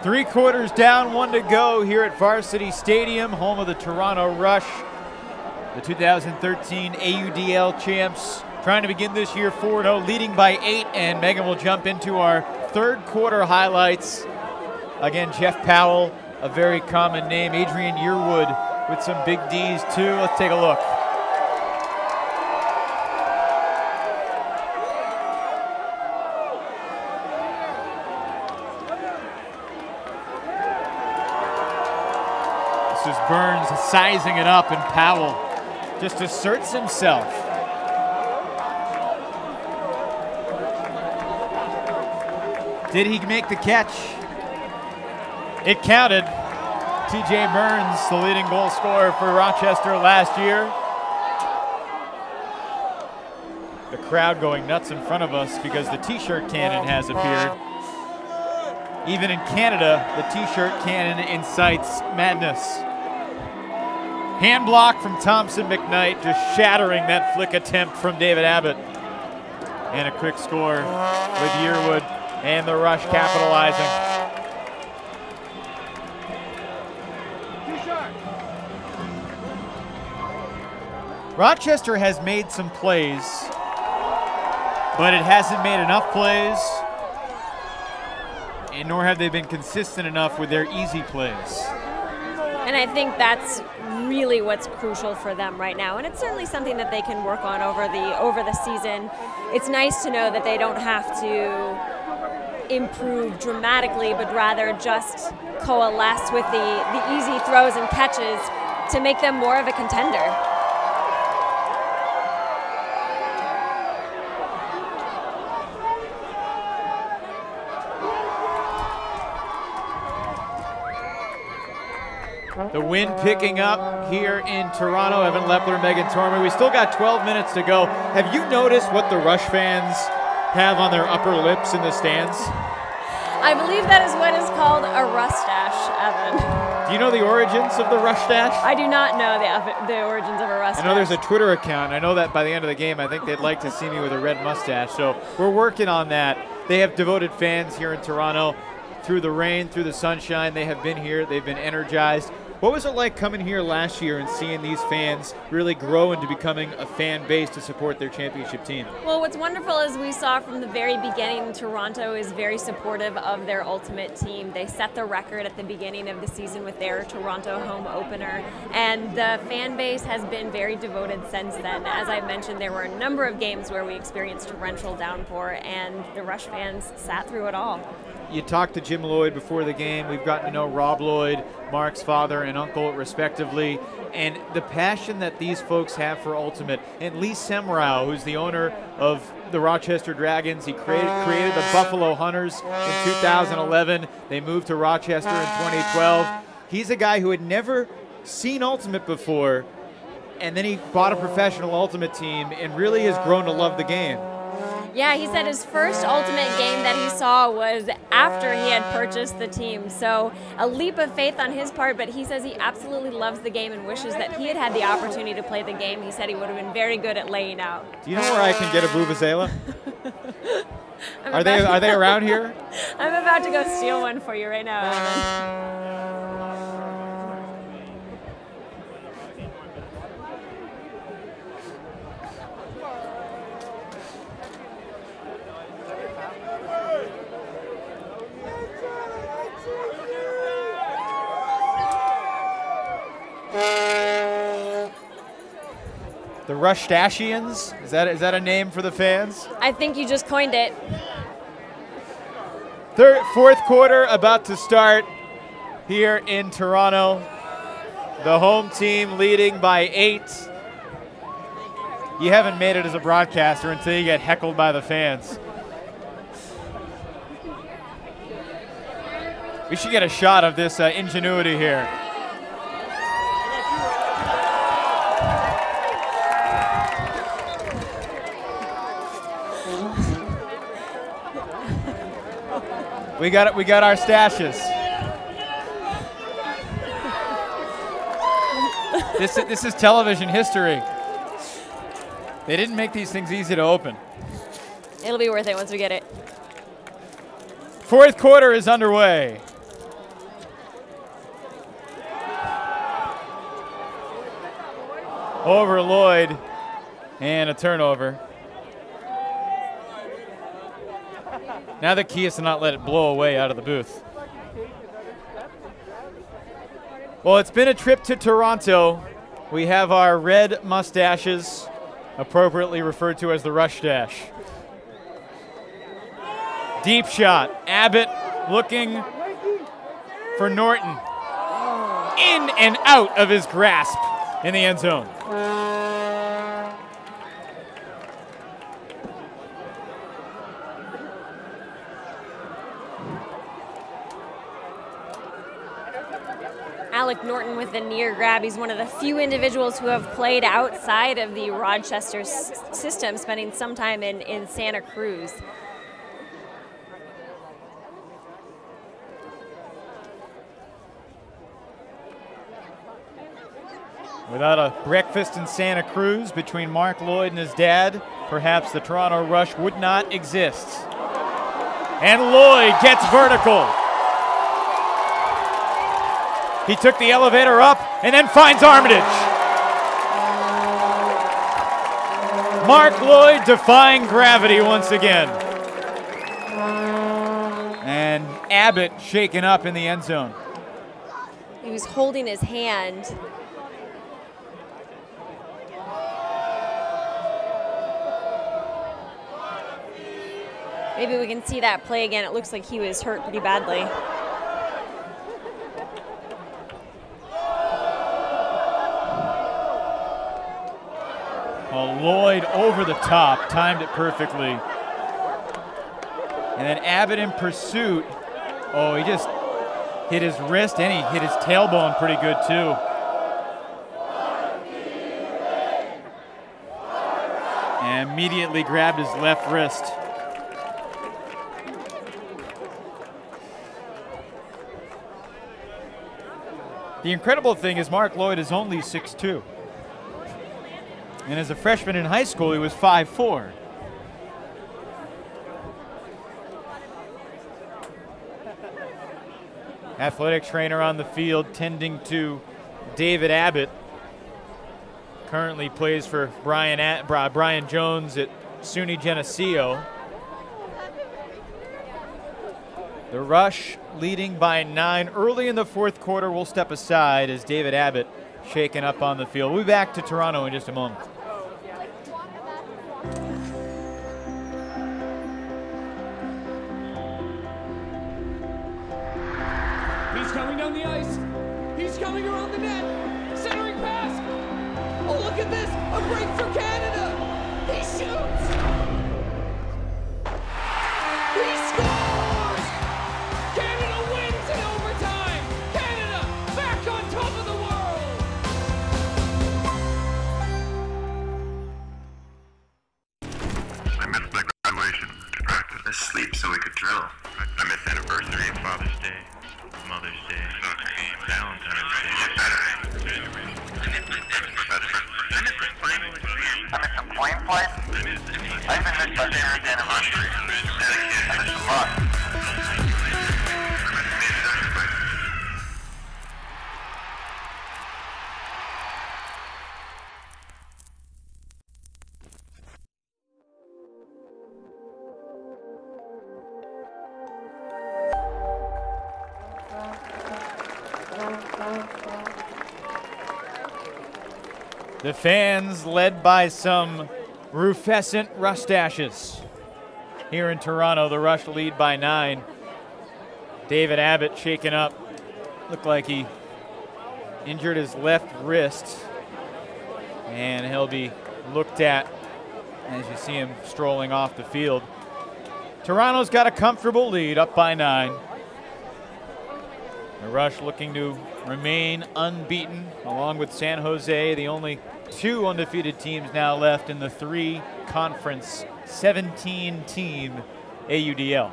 3 quarters down, 1 to go here at Varsity Stadium, home of the Toronto Rush, the 2013 AUDL champs, trying to begin this year 4-0, leading by 8, and Megan will jump into our 3rd quarter highlights. Again, Jeff Powell, a very common name, Adrian Yearwood with some big Ds too. Let's take a look. This is Burns sizing it up, and Powell just asserts himself. Did he make the catch? It counted. TJ Burns, the leading goal scorer for Rochester last year. The crowd going nuts in front of us because the t-shirt cannon has appeared. Even in Canada, the t-shirt cannon incites madness. Hand block from Thompson McKnight, just shattering that flick attempt from David Abbott. And a quick score with Yearwood and the Rush capitalizing. Rochester has made some plays, but it hasn't made enough plays, and nor have they been consistent enough with their easy plays. And I think that's really what's crucial for them right now, and it's certainly something that they can work on over the season. It's nice to know that they don't have to improve dramatically, but rather just coalesce with the easy throws and catches to make them more of a contender. The wind picking up here in Toronto. Evan Lepler, Megan Tormey. We still got 12 minutes to go. Have you noticed what the Rush fans have on their upper lips in the stands? I believe that is what is called a rustache, Evan. Do you know the origins of the rustache? I do not know the origins of a rustache. I know there's a Twitter account. I know that by the end of the game, I think they'd like to see me with a red mustache. So we're working on that. They have devoted fans here in Toronto. Through the rain, through the sunshine, they have been here. They've been energized. What was it like coming here last year and seeing these fans really grow into becoming a fan base to support their championship team? Well, what's wonderful is we saw from the very beginning, Toronto is very supportive of their ultimate team. They set the record at the beginning of the season with their Toronto home opener, and the fan base has been very devoted since then. As I mentioned, there were a number of games where we experienced torrential downpour, and the Rush fans sat through it all. You talked to Jim Lloyd before the game. We've gotten to know Rob Lloyd, Mark's father and uncle, respectively, and the passion that these folks have for Ultimate. And Lee Semrau, who's the owner of the Rochester Dragons, he created the Buffalo Hunters in 2011. They moved to Rochester in 2012. He's a guy who had never seen Ultimate before, and then he bought a professional Ultimate team and really has grown to love the game. Yeah, he said his first Ultimate game that he saw was after he had purchased the team. So a leap of faith on his part, but he says he absolutely loves the game and wishes that he had had the opportunity to play the game. He said he would have been very good at laying out. Do you know where I can get a Vuvuzela? Are they around here? I'm about to go steal one for you right now, Evan. The Rushtashians? Is that a name for the fans? I think you just coined it. Fourth quarter about to start here in Toronto. The home team leading by 8. You haven't made it as a broadcaster until you get heckled by the fans. We should get a shot of this ingenuity here. We got our stashes. This is television history. They didn't make these things easy to open. It'll be worth it once we get it. Fourth quarter is underway. over Lloyd, and a turnover. Now the key is to not let it blow away out of the booth. Well, it's been a trip to Toronto. We have our red mustaches, appropriately referred to as the Rush Dash. Deep shot. Abbott looking for Norton. In and out of his grasp in the end zone. Alec Norton with the near grab. He's one of the few individuals who have played outside of the Rochester system, spending some time in Santa Cruz. Without a breakfast in Santa Cruz between Mark Lloyd and his dad, perhaps the Toronto Rush would not exist. And Lloyd gets vertical. He took the elevator up and then finds Armitage. Mark Lloyd defying gravity once again. And Abbott shaken up in the end zone. He was holding his hand. Maybe we can see that play again. It looks like he was hurt pretty badly. Well, Lloyd over the top, timed it perfectly. And then Abbott in pursuit. Oh, he just hit his wrist and he hit his tailbone pretty good too. And immediately grabbed his left wrist. The incredible thing is Mark Lloyd is only 6'2". And as a freshman in high school, he was 5'4". Athletic trainer on the field tending to David Abbott. Currently plays for Brian Jones at SUNY Geneseo. The Rush leading by 9 early in the fourth quarter. We'll step aside as David Abbott shaken up on the field. We'll be back to Toronto in just a moment. He's coming down the ice. He's coming around the net. Centering pass. Oh, look at this. A break for Canada. He shoots. He scores. Canada wins in overtime. Canada back on top of the world. I missed my graduation, distracted. Asleep so we could drill. I missed anniversary, Father's Day, Mother's Day, Valentine's Day, Saturday. I missed some plane flights. I even missed my parents' anniversary. I missed a lot. The fans led by some rufescent mustaches. Here in Toronto, the Rush lead by 9. David Abbott shaken up. Looked like he injured his left wrist. And he'll be looked at as you see him strolling off the field. Toronto's got a comfortable lead, up by 9. The Rush looking to remain unbeaten, along with San Jose, the only 2 undefeated teams now left in the 3-conference 17-team AUDL.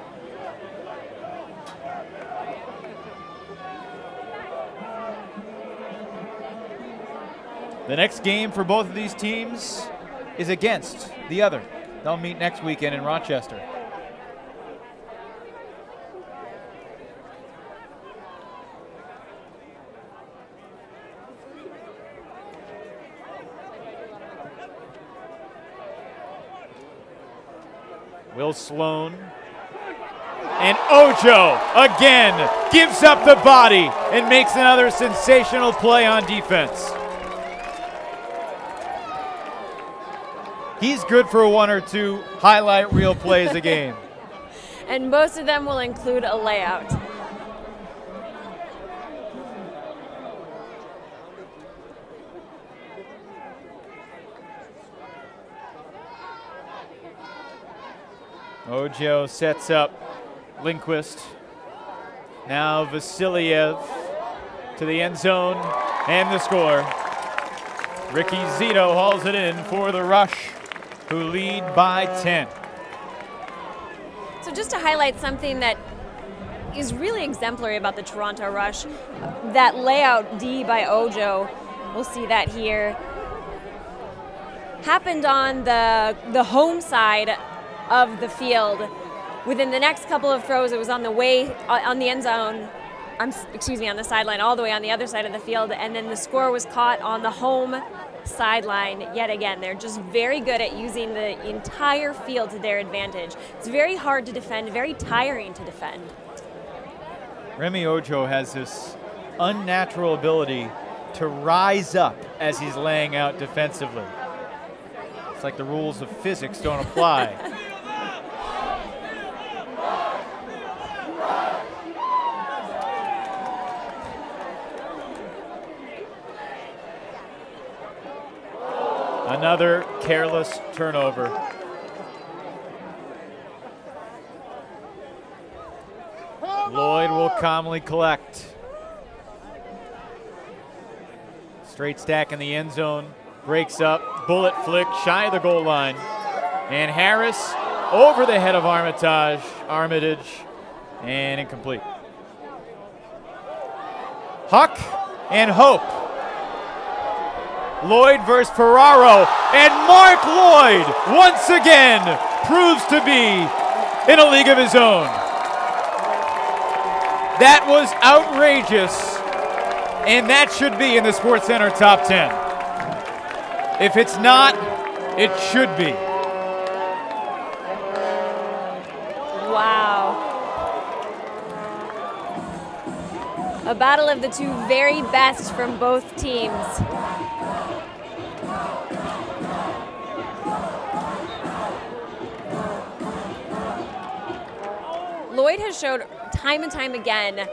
The next game for both of these teams is against the other. They'll meet next weekend in Rochester. Will Sloan. And Ojo again gives up the body and makes another sensational play on defense. He's good for 1 or 2 highlight reel plays a game. And most of them will include a layout. Ojo sets up Lindquist. Now Vasiliev to the end zone and the score. Ricky Zito hauls it in for the Rush, who lead by 10. So just to highlight something that is really exemplary about the Toronto Rush, that layout D by Ojo, we'll see that here, happened on the home side of the field. Within the next couple of throws, it was on the way, on the end zone, on the sideline, all the way on the other side of the field, and then the score was caught on the home sideline yet again. They're just very good at using the entire field to their advantage. It's very hard to defend, very tiring to defend. Remy Ojo has this unnatural ability to rise up as he's laying out defensively. It's like the rules of physics don't apply. Another careless turnover. Lloyd will calmly collect. Straight stack in the end zone. Breaks up. Bullet flick shy of the goal line. And Harris over the head of Armitage. And incomplete. Huck and Hope. Lloyd versus Ferraro, and Mark Lloyd once again proves to be in a league of his own. That was outrageous, and that should be in the SportsCenter top 10. If it's not, it should be. Wow. A battle of the two very best from both teams. Lloyd has showed time and time again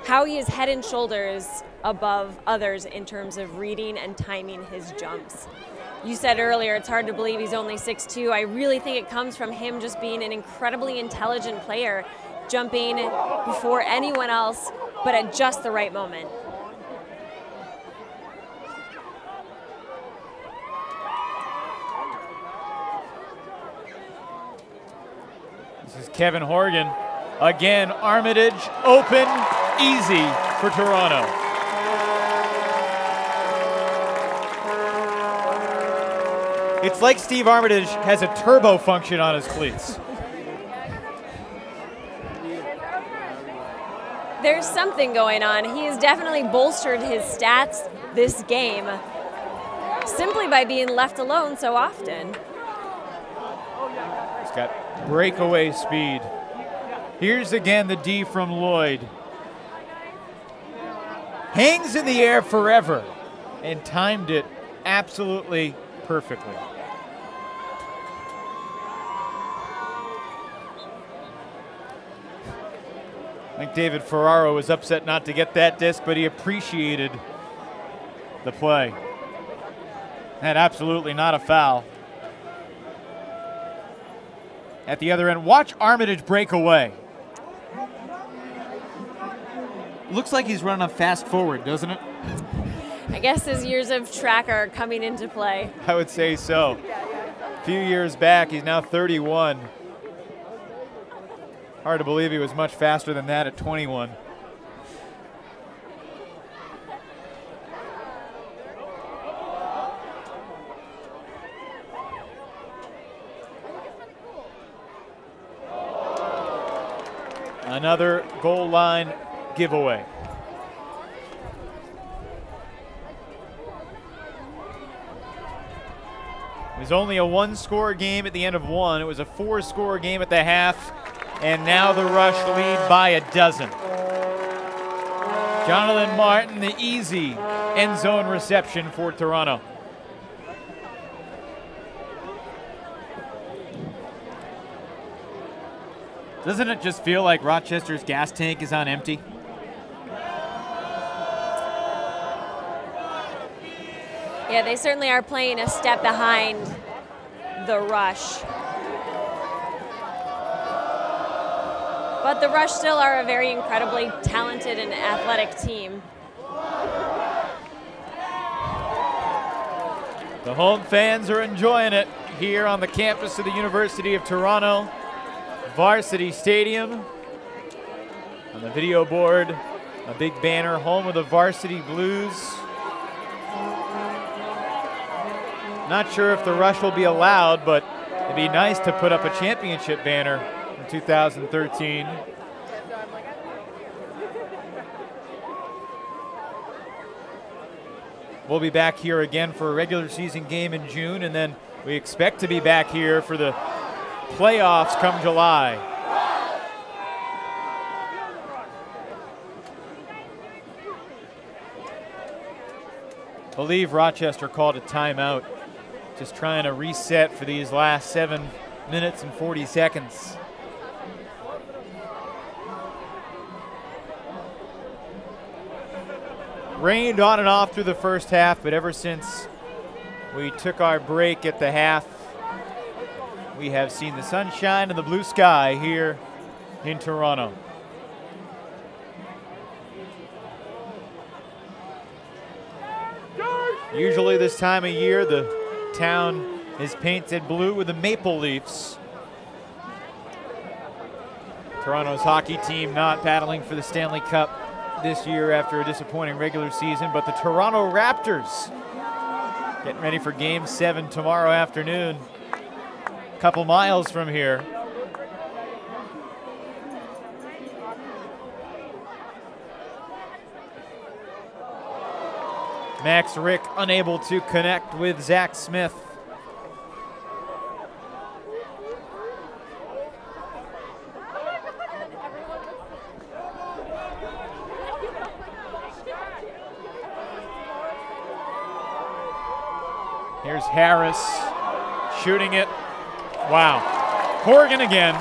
how he is head and shoulders above others in terms of reading and timing his jumps. You said earlier it's hard to believe he's only 6'2". I really think it comes from him just being an incredibly intelligent player, jumping before anyone else, but at just the right moment. This is Kevin Horgan. Again, Armitage open, easy for Toronto. It's like Steve Armitage has a turbo function on his cleats. There's something going on. He has definitely bolstered his stats this game simply by being left alone so often. He's got breakaway speed. Here's again the D from Lloyd. Hangs in the air forever and timed it absolutely perfectly. I think David Ferraro was upset not to get that disc, but he appreciated the play. And absolutely not a foul. At the other end, watch Armitage break away. Looks like he's running a fast forward, doesn't it? I guess his years of track are coming into play. I would say so. A few years back, he's now 31. Hard to believe he was much faster than that at 21. Another goal line giveaway. was only a one-score game at the end of one. It was a four-score game at the half, and now the Rush lead by a dozen. Jonathan Martin, the easy end zone reception for Toronto. Doesn't it just feel like Rochester's gas tank is on empty? Yeah, they certainly are playing a step behind the Rush. But the Rush still are a very incredibly talented and athletic team. The home fans are enjoying it here on the campus of the University of Toronto. Varsity Stadium. On the video board, a big banner, home of the Varsity Blues. Not sure if the Rush will be allowed, but it'd be nice to put up a championship banner in 2013. We'll be back here again for a regular season game in June, and then we expect to be back here for the playoffs come July. I believe Rochester called a timeout, just trying to reset for these last 7 minutes and 40 seconds. Rained on and off through the first half, but ever since we took our break at the half, we have seen the sunshine and the blue sky here in Toronto. Usually this time of year, the town is painted blue with the maple leafs. Toronto's hockey team not battling for the Stanley Cup this year after a disappointing regular season, but the Toronto Raptors getting ready for Game 7 tomorrow afternoon. A couple miles from here. Max Rick unable to connect with Zach Smith. Here's Harris shooting it. Wow. Horgan again.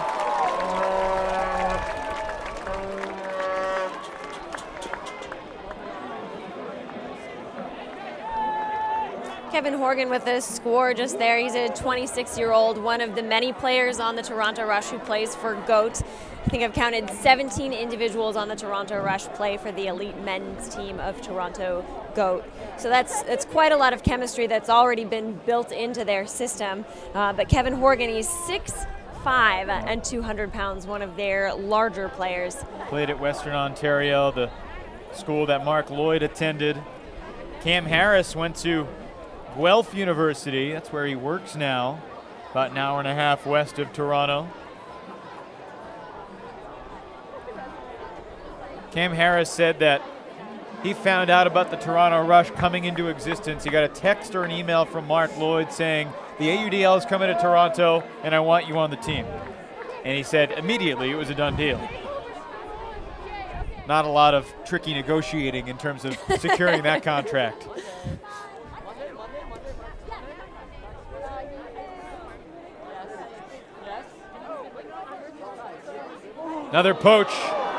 Kevin Horgan with a score just there. He's a 26-year-old, one of the many players on the Toronto Rush who plays for GOAT. I think I've counted 17 individuals on the Toronto Rush play for the elite men's team of Toronto GOAT. So that's quite a lot of chemistry that's already been built into their system. But Kevin Horgan, he's 6'5" and 200 pounds, one of their larger players. Played at Western Ontario, the school that Mark Lloyd attended. Cam Harris went to Guelph University, that's where he works now, about an hour and a half west of Toronto. Cam Harris said that he found out about the Toronto Rush coming into existence. He got a text or an email from Mark Lloyd saying, the AUDL is coming to Toronto and I want you on the team. And he said immediately it was a done deal. Not a lot of tricky negotiating in terms of securing that contract. Another poach.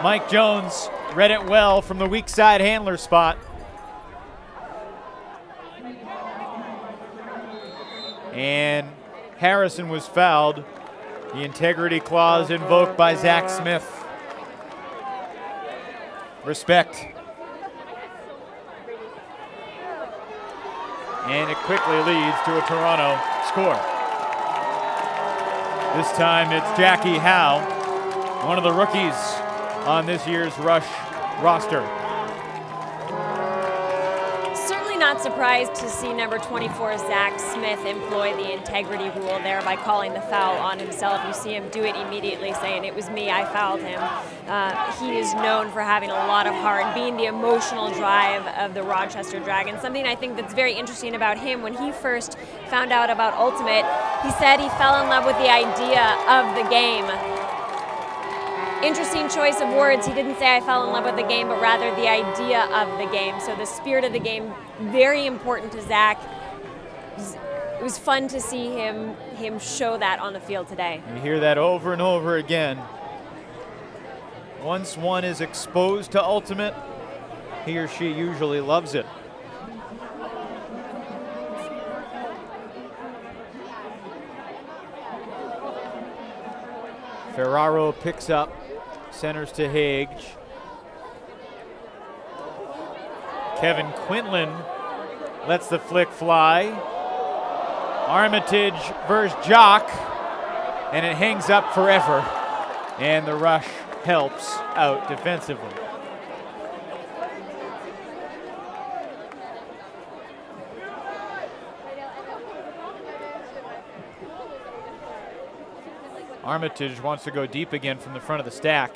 Mike Jones read it well from the weak side handler spot. And Harrison was fouled. The integrity clause invoked by Zach Smith. Respect. And it quickly leads to a Toronto score. This time it's Jackie Howe, one of the rookies on this year's Rush roster. Certainly not not surprised to see number 24, Zach Smith, employ the integrity rule there by calling the foul on himself. You see him do it immediately, saying, "It was me, I fouled him." He is known for having a lot of heart, being the emotional drive of the Rochester Dragons. Something I think that's very interesting about him, when he first found out about Ultimate, he said he fell in love with the idea of the game. Interesting choice of words. He didn't say I fell in love with the game, but rather the idea of the game. So the spirit of the game, very important to Zach. It was fun to see him show that on the field today. You hear that over and over again. Once one is exposed to Ultimate, he or she usually loves it. Ferraro picks up, centers to Hage. Kevin Quinlan lets the flick fly. Armitage versus Jock, and it hangs up forever. And the rush helps out defensively. Armitage wants to go deep again from the front of the stack.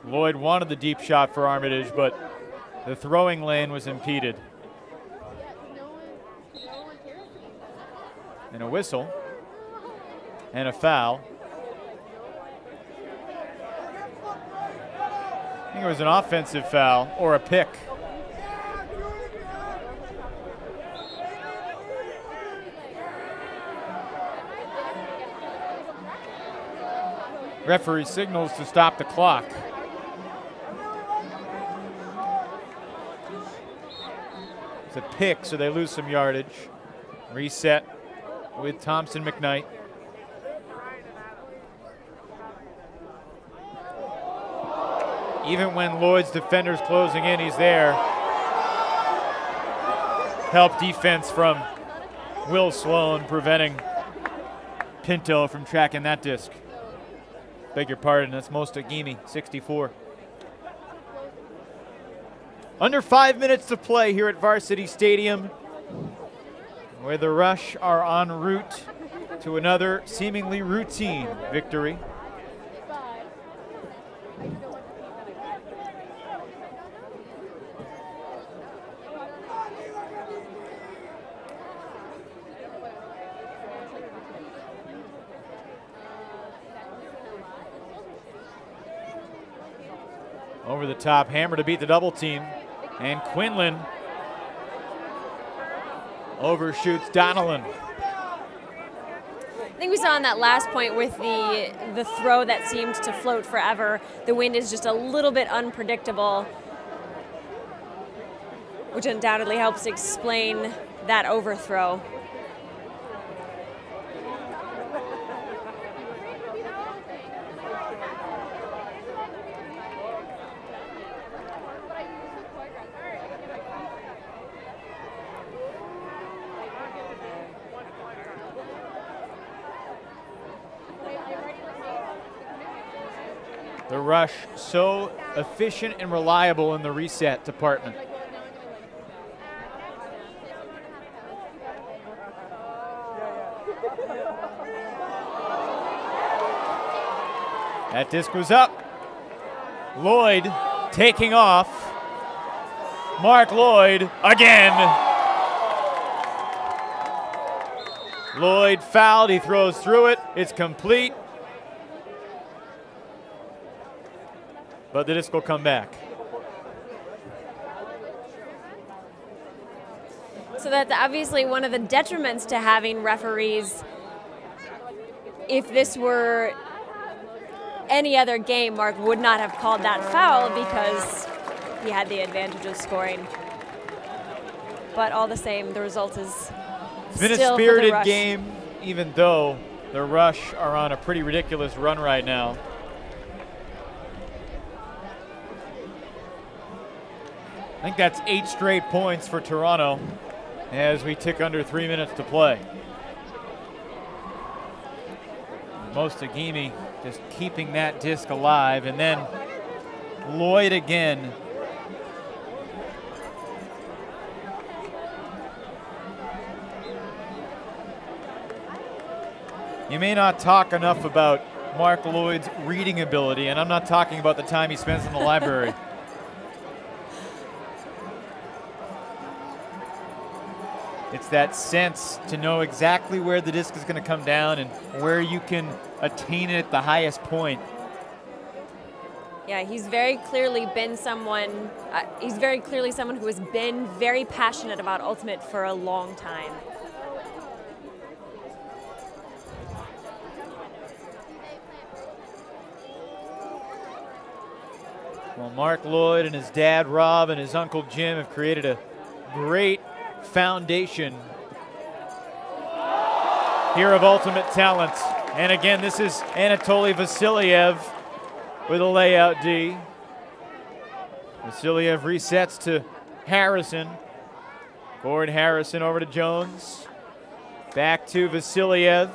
Lloyd wanted the deep shot for Armitage, but the throwing lane was impeded. And a whistle and a foul. I think it was an offensive foul or a pick. Referee signals to stop the clock. It's a pick, so they lose some yardage. Reset with Thompson McKnight. Even when Lloyd's defender's closing in, he's there. Help defense from Will Sloan, preventing Pinto from tracking that disc. Beg your pardon, that's Mostagimi, 64. Under 5 minutes to play here at Varsity Stadium, where the Rush are en route to another seemingly routine victory. Over the top, hammer to beat the double team. And Quinlan overshoots Donnellan. I think we saw on that last point with the throw that seemed to float forever, the wind is just a little bit unpredictable, which undoubtedly helps explain that overthrow. The Rush so efficient and reliable in the reset department. That disc was up. Lloyd taking off. Mark Lloyd again. Lloyd fouled, he throws through it, it's complete. But the disc will come back. So that's obviously one of the detriments to having referees. If this were any other game, Mark would not have called that foul because he had the advantage of scoring. But all the same, the result is it's been a spirited game, even though the Rush are on a pretty ridiculous run right now. I think that's 8 straight points for Toronto as we tick under 3 minutes to play. Mostagimi just keeping that disc alive, and then Lloyd again. You may not talk enough about Mark Lloyd's reading ability, and I'm not talking about the time he spends in the library. It's that sense to know exactly where the disc is going to come down and where you can attain it at the highest point. Yeah, he's very clearly been someone, he's very clearly someone who has been very passionate about Ultimate for a long time. Well, Mark Lloyd and his dad, Rob, and his uncle, Jim, have created a great foundation here of ultimate talent. And again, this is Anatoly Vasiliev with a layout D. Vasiliev resets to Harrison. Forward Harrison over to Jones. Back to Vasiliev.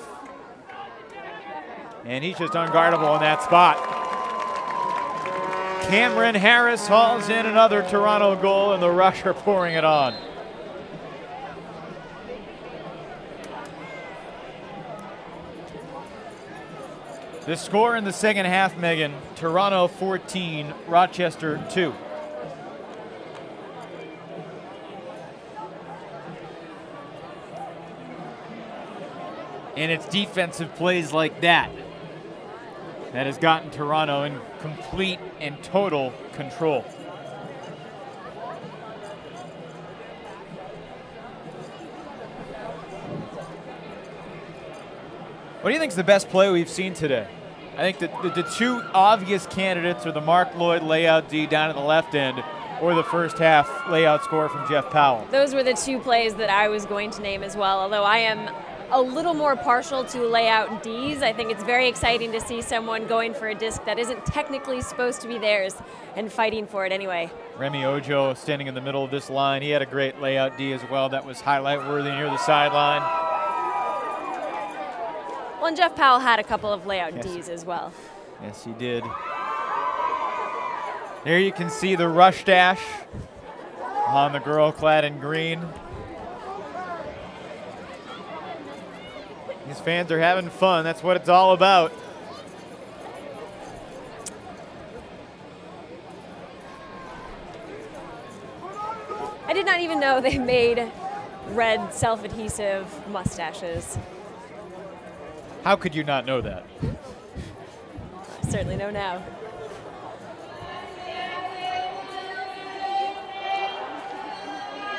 And he's just unguardable in that spot. Cameron Harris hauls in another Toronto goal, and the Rush are pouring it on. The score in the second half, Megan, Toronto 14, Rochester 2. And it's defensive plays like that that has gotten Toronto in complete and total control. What do you think is the best play we've seen today? I think that the two obvious candidates are the Mark Lloyd layout D down at the left end or the first half layout score from Jeff Powell. Those were the two plays that I was going to name as well, although I am a little more partial to layout Ds. I think it's very exciting to see someone going for a disc that isn't technically supposed to be theirs and fighting for it anyway. Remy Ojo standing in the middle of this line. He had a great layout D as well. That was highlight worthy near the sideline. Well, and Jeff Powell had a couple of layout Ds as well. Yes, he did. There you can see the rush dash on the girl clad in green. These fans are having fun. That's what it's all about. I did not even know they made red self-adhesive mustaches. How could you not know that? I certainly know now.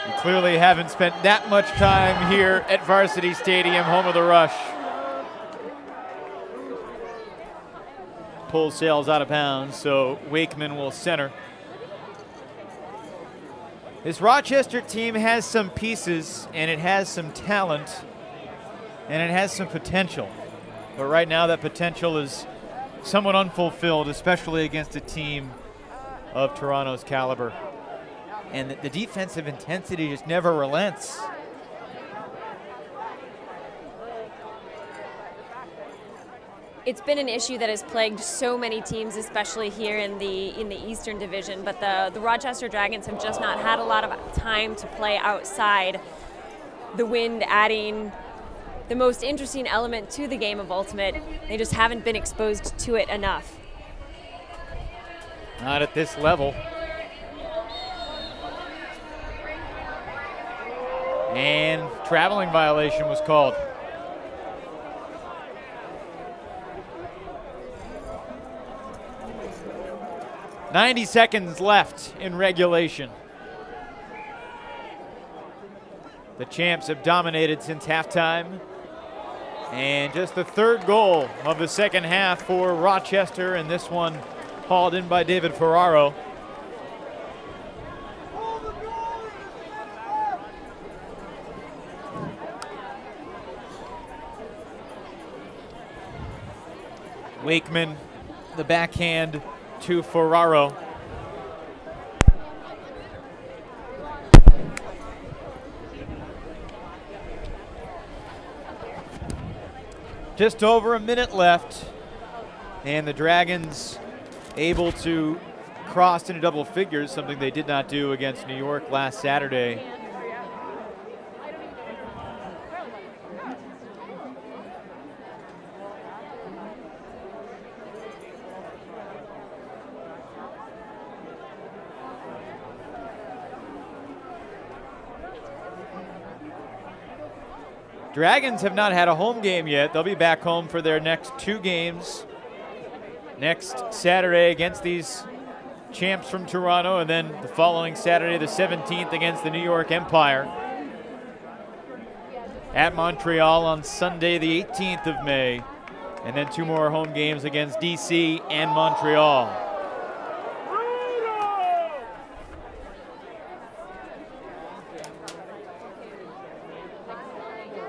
You clearly haven't spent that much time here at Varsity Stadium, home of the Rush. Pull sails out of bounds, so Wakeman will center. This Rochester team has some pieces, and it has some talent, and it has some potential. But right now that potential is somewhat unfulfilled, especially against a team of Toronto's caliber. And the defensive intensity just never relents. It's been an issue that has plagued so many teams, especially here in the Eastern Division, but the Rochester Dragons have just not had a lot of time to play outside. The wind adding the most interesting element to the game of Ultimate. They just haven't been exposed to it enough. Not at this level. And traveling violation was called. "90 seconds left in regulation. The champs have dominated since halftime. And just the third goal of the second half for Rochester, and this one hauled in by David Ferraro. Wakeman, the backhand to Ferraro. Just over a minute left, and the Dragons able to cross into double figures, something they did not do against New York last Saturday. Dragons have not had a home game yet. They'll be back home for their next 2 games. Next Saturday against these champs from Toronto, and then the following Saturday, the 17th, against the New York Empire. At Montreal on Sunday, the 18th of May, and then 2 more home games against DC and Montreal.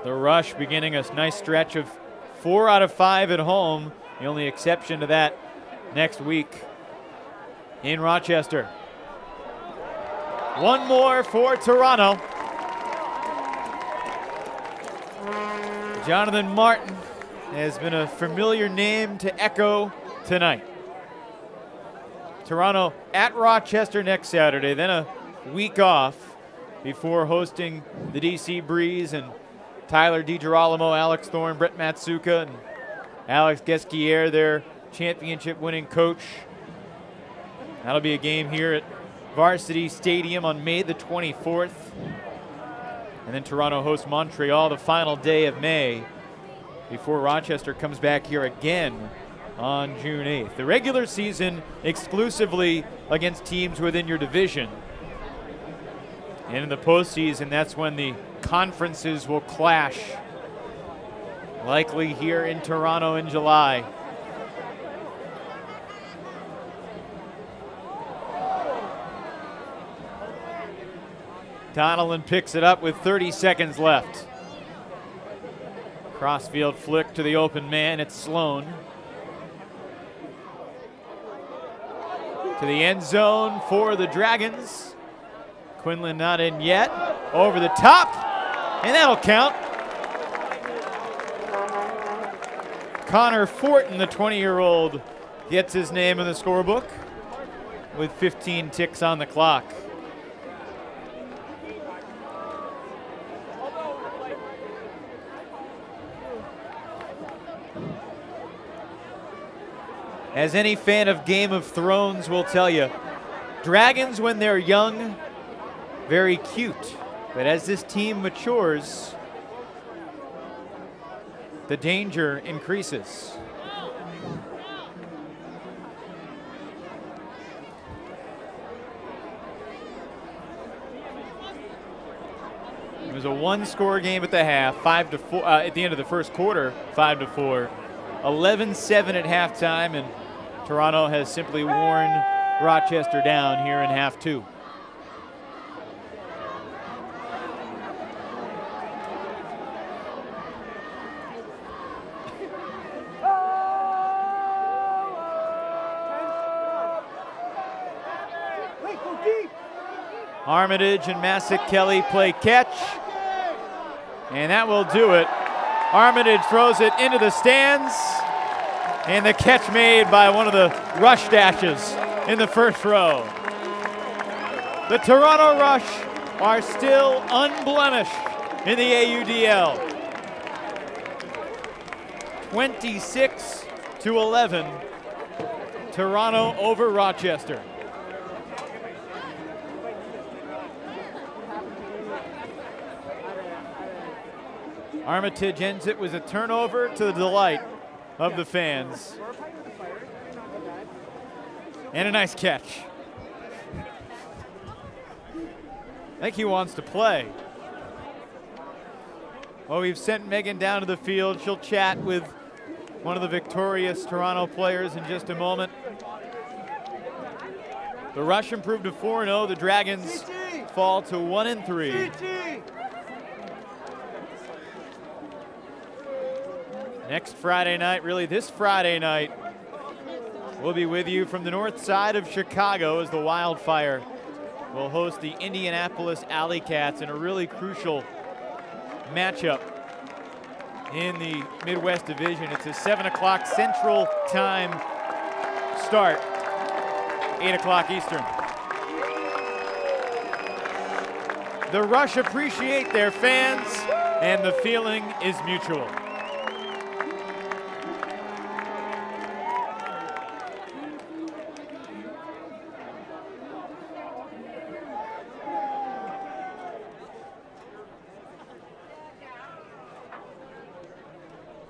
The Rush beginning a nice stretch of 4 out of 5 at home. The only exception to that next week in Rochester. One more for Toronto. Jonathan Martin has been a familiar name to echo tonight. Toronto at Rochester next Saturday, then a week off before hosting the DC Breeze and Tyler DiGirolamo, Alex Thorne, Brett Matsuka, and Alex Gesquier, their championship-winning coach. That'll be a game here at Varsity Stadium on May the 24th. And then Toronto hosts Montreal the final day of May before Rochester comes back here again on June 8th. The regular season exclusively against teams within your division. And in the postseason, that's when the conferences will clash, likely here in Toronto in July. Donnellan picks it up with 30 seconds left. Crossfield flick to the open man. It's Sloan. To the end zone for the Dragons. Quinlan not in yet. Over the top, and that'll count. Connor Fortin, the 20-year-old, gets his name in the scorebook with 15 ticks on the clock. As any fan of Game of Thrones will tell you, dragons when they're young, very cute. But as this team matures, the danger increases. It was a 1-score game at the half, 5-4 at the end of the first quarter, 5-4, 11-7 at halftime, and Toronto has simply worn Rochester down here in half 2. Armitage and Massick Kelly play catch, and that will do it. Armitage throws it into the stands, and the catch made by one of the Rush dashes in the first row. The Toronto Rush are still unblemished in the AUDL. 26-11, Toronto over Rochester. Armitage ends it with a turnover to the delight of the fans. And a nice catch. I think he wants to play. Well, we've sent Megan down to the field. She'll chat with one of the victorious Toronto players in just a moment. The Rush improved to 4-0. The Dragons fall to 1-3. Next Friday night, really this Friday night, we'll be with you from the north side of Chicago as the Wildfire will host the Indianapolis AlleyCats in a really crucial matchup in the Midwest Division. It's a 7 o'clock Central Time start, 8 o'clock Eastern. The Rush appreciate their fans, and the feeling is mutual.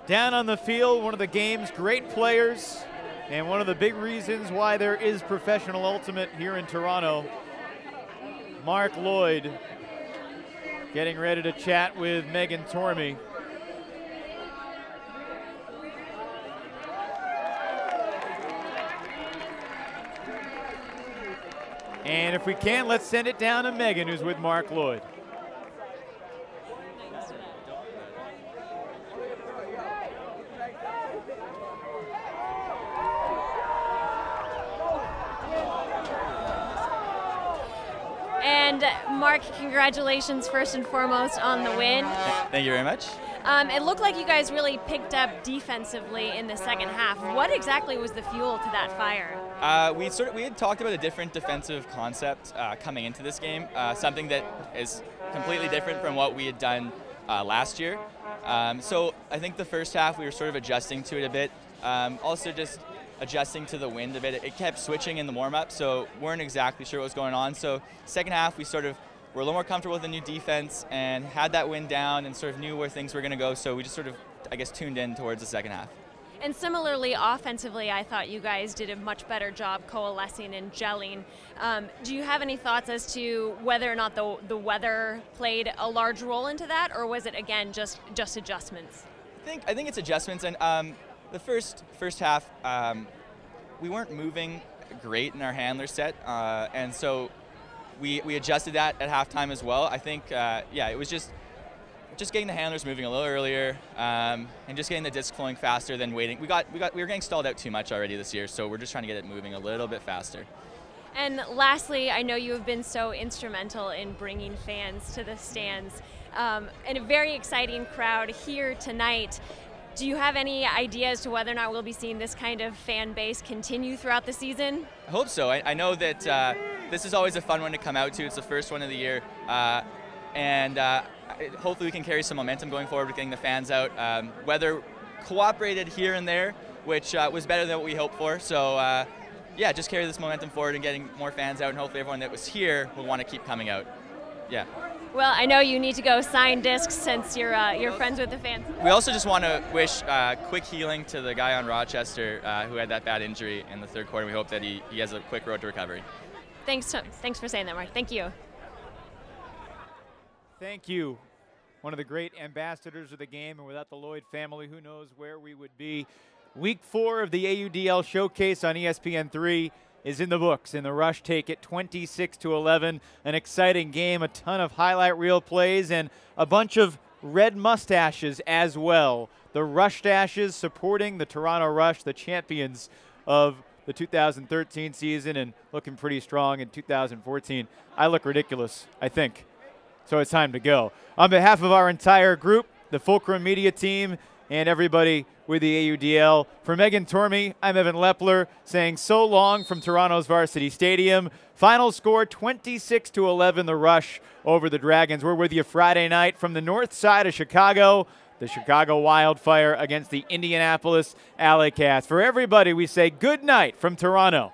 Down on the field, one of the game's great players, and one of the big reasons why there is professional ultimate here in Toronto, Mark Lloyd, getting ready to chat with Megan Tormey. And if we can, let's send it down to Megan, who's with Mark Lloyd. And Mark, congratulations first and foremost on the win. Thank you very much. It looked like you guys really picked up defensively in the second half. What exactly was the fuel to that fire? We had talked about a different defensive concept coming into this game, something that is completely different from what we had done last year. So I think the first half we were sort of adjusting to it a bit. Also just adjusting to the wind a bit. It kept switching in the warm-up, so weren't exactly sure what was going on. So second half we sort of were a little more comfortable with the new defense and had that wind down and sort of knew where things were going to go. So we just sort of, I guess, tuned in towards the second half. And similarly, offensively, I thought you guys did a much better job coalescing and gelling. Do you have any thoughts as to whether or not the weather played a large role into that, or was it, again, just adjustments? I think it's adjustments. And the first half, we weren't moving great in our handler set, and so we adjusted that at halftime as well. I think, yeah, it was just getting the handlers moving a little earlier, and just getting the disc flowing faster than waiting. We were getting stalled out too much already this year, so we're just trying to get it moving a little bit faster. And lastly, I know you have been so instrumental in bringing fans to the stands, and a very exciting crowd here tonight. Do you have any idea as to whether or not we'll be seeing this kind of fan base continue throughout the season? I hope so. I know that this is always a fun one to come out to. It's the first one of the year, and hopefully we can carry some momentum going forward with getting the fans out. Weather cooperated here and there, which was better than what we hoped for. So yeah, just carry this momentum forward and getting more fans out, and hopefully everyone that was here will want to keep coming out. Yeah. Well, I know you need to go sign discs since you're friends with the fans. We also just want to wish quick healing to the guy on Rochester who had that bad injury in the third quarter. We hope that he has a quick road to recovery. Thanks for saying that, Mark. Thank you. Thank you. One of the great ambassadors of the game, and without the Lloyd family, who knows where we would be. Week 4 of the AUDL Showcase on ESPN3 is in the books, and the Rush take it 26-11. An exciting game, a ton of highlight reel plays, and a bunch of red mustaches as well. The Rush Dashes supporting the Toronto Rush, the champions of the 2013 season, and looking pretty strong in 2014. I look ridiculous, I think. So it's time to go. On behalf of our entire group, the Fulcrum Media team, and everybody with the AUDL, for Megan Tormey, I'm Evan Lepler saying so long from Toronto's Varsity Stadium. Final score 26-11, the Rush over the Dragons. We're with you Friday night from the north side of Chicago, the Chicago Wildfire against the Indianapolis AlleyCats. For everybody, we say good night from Toronto.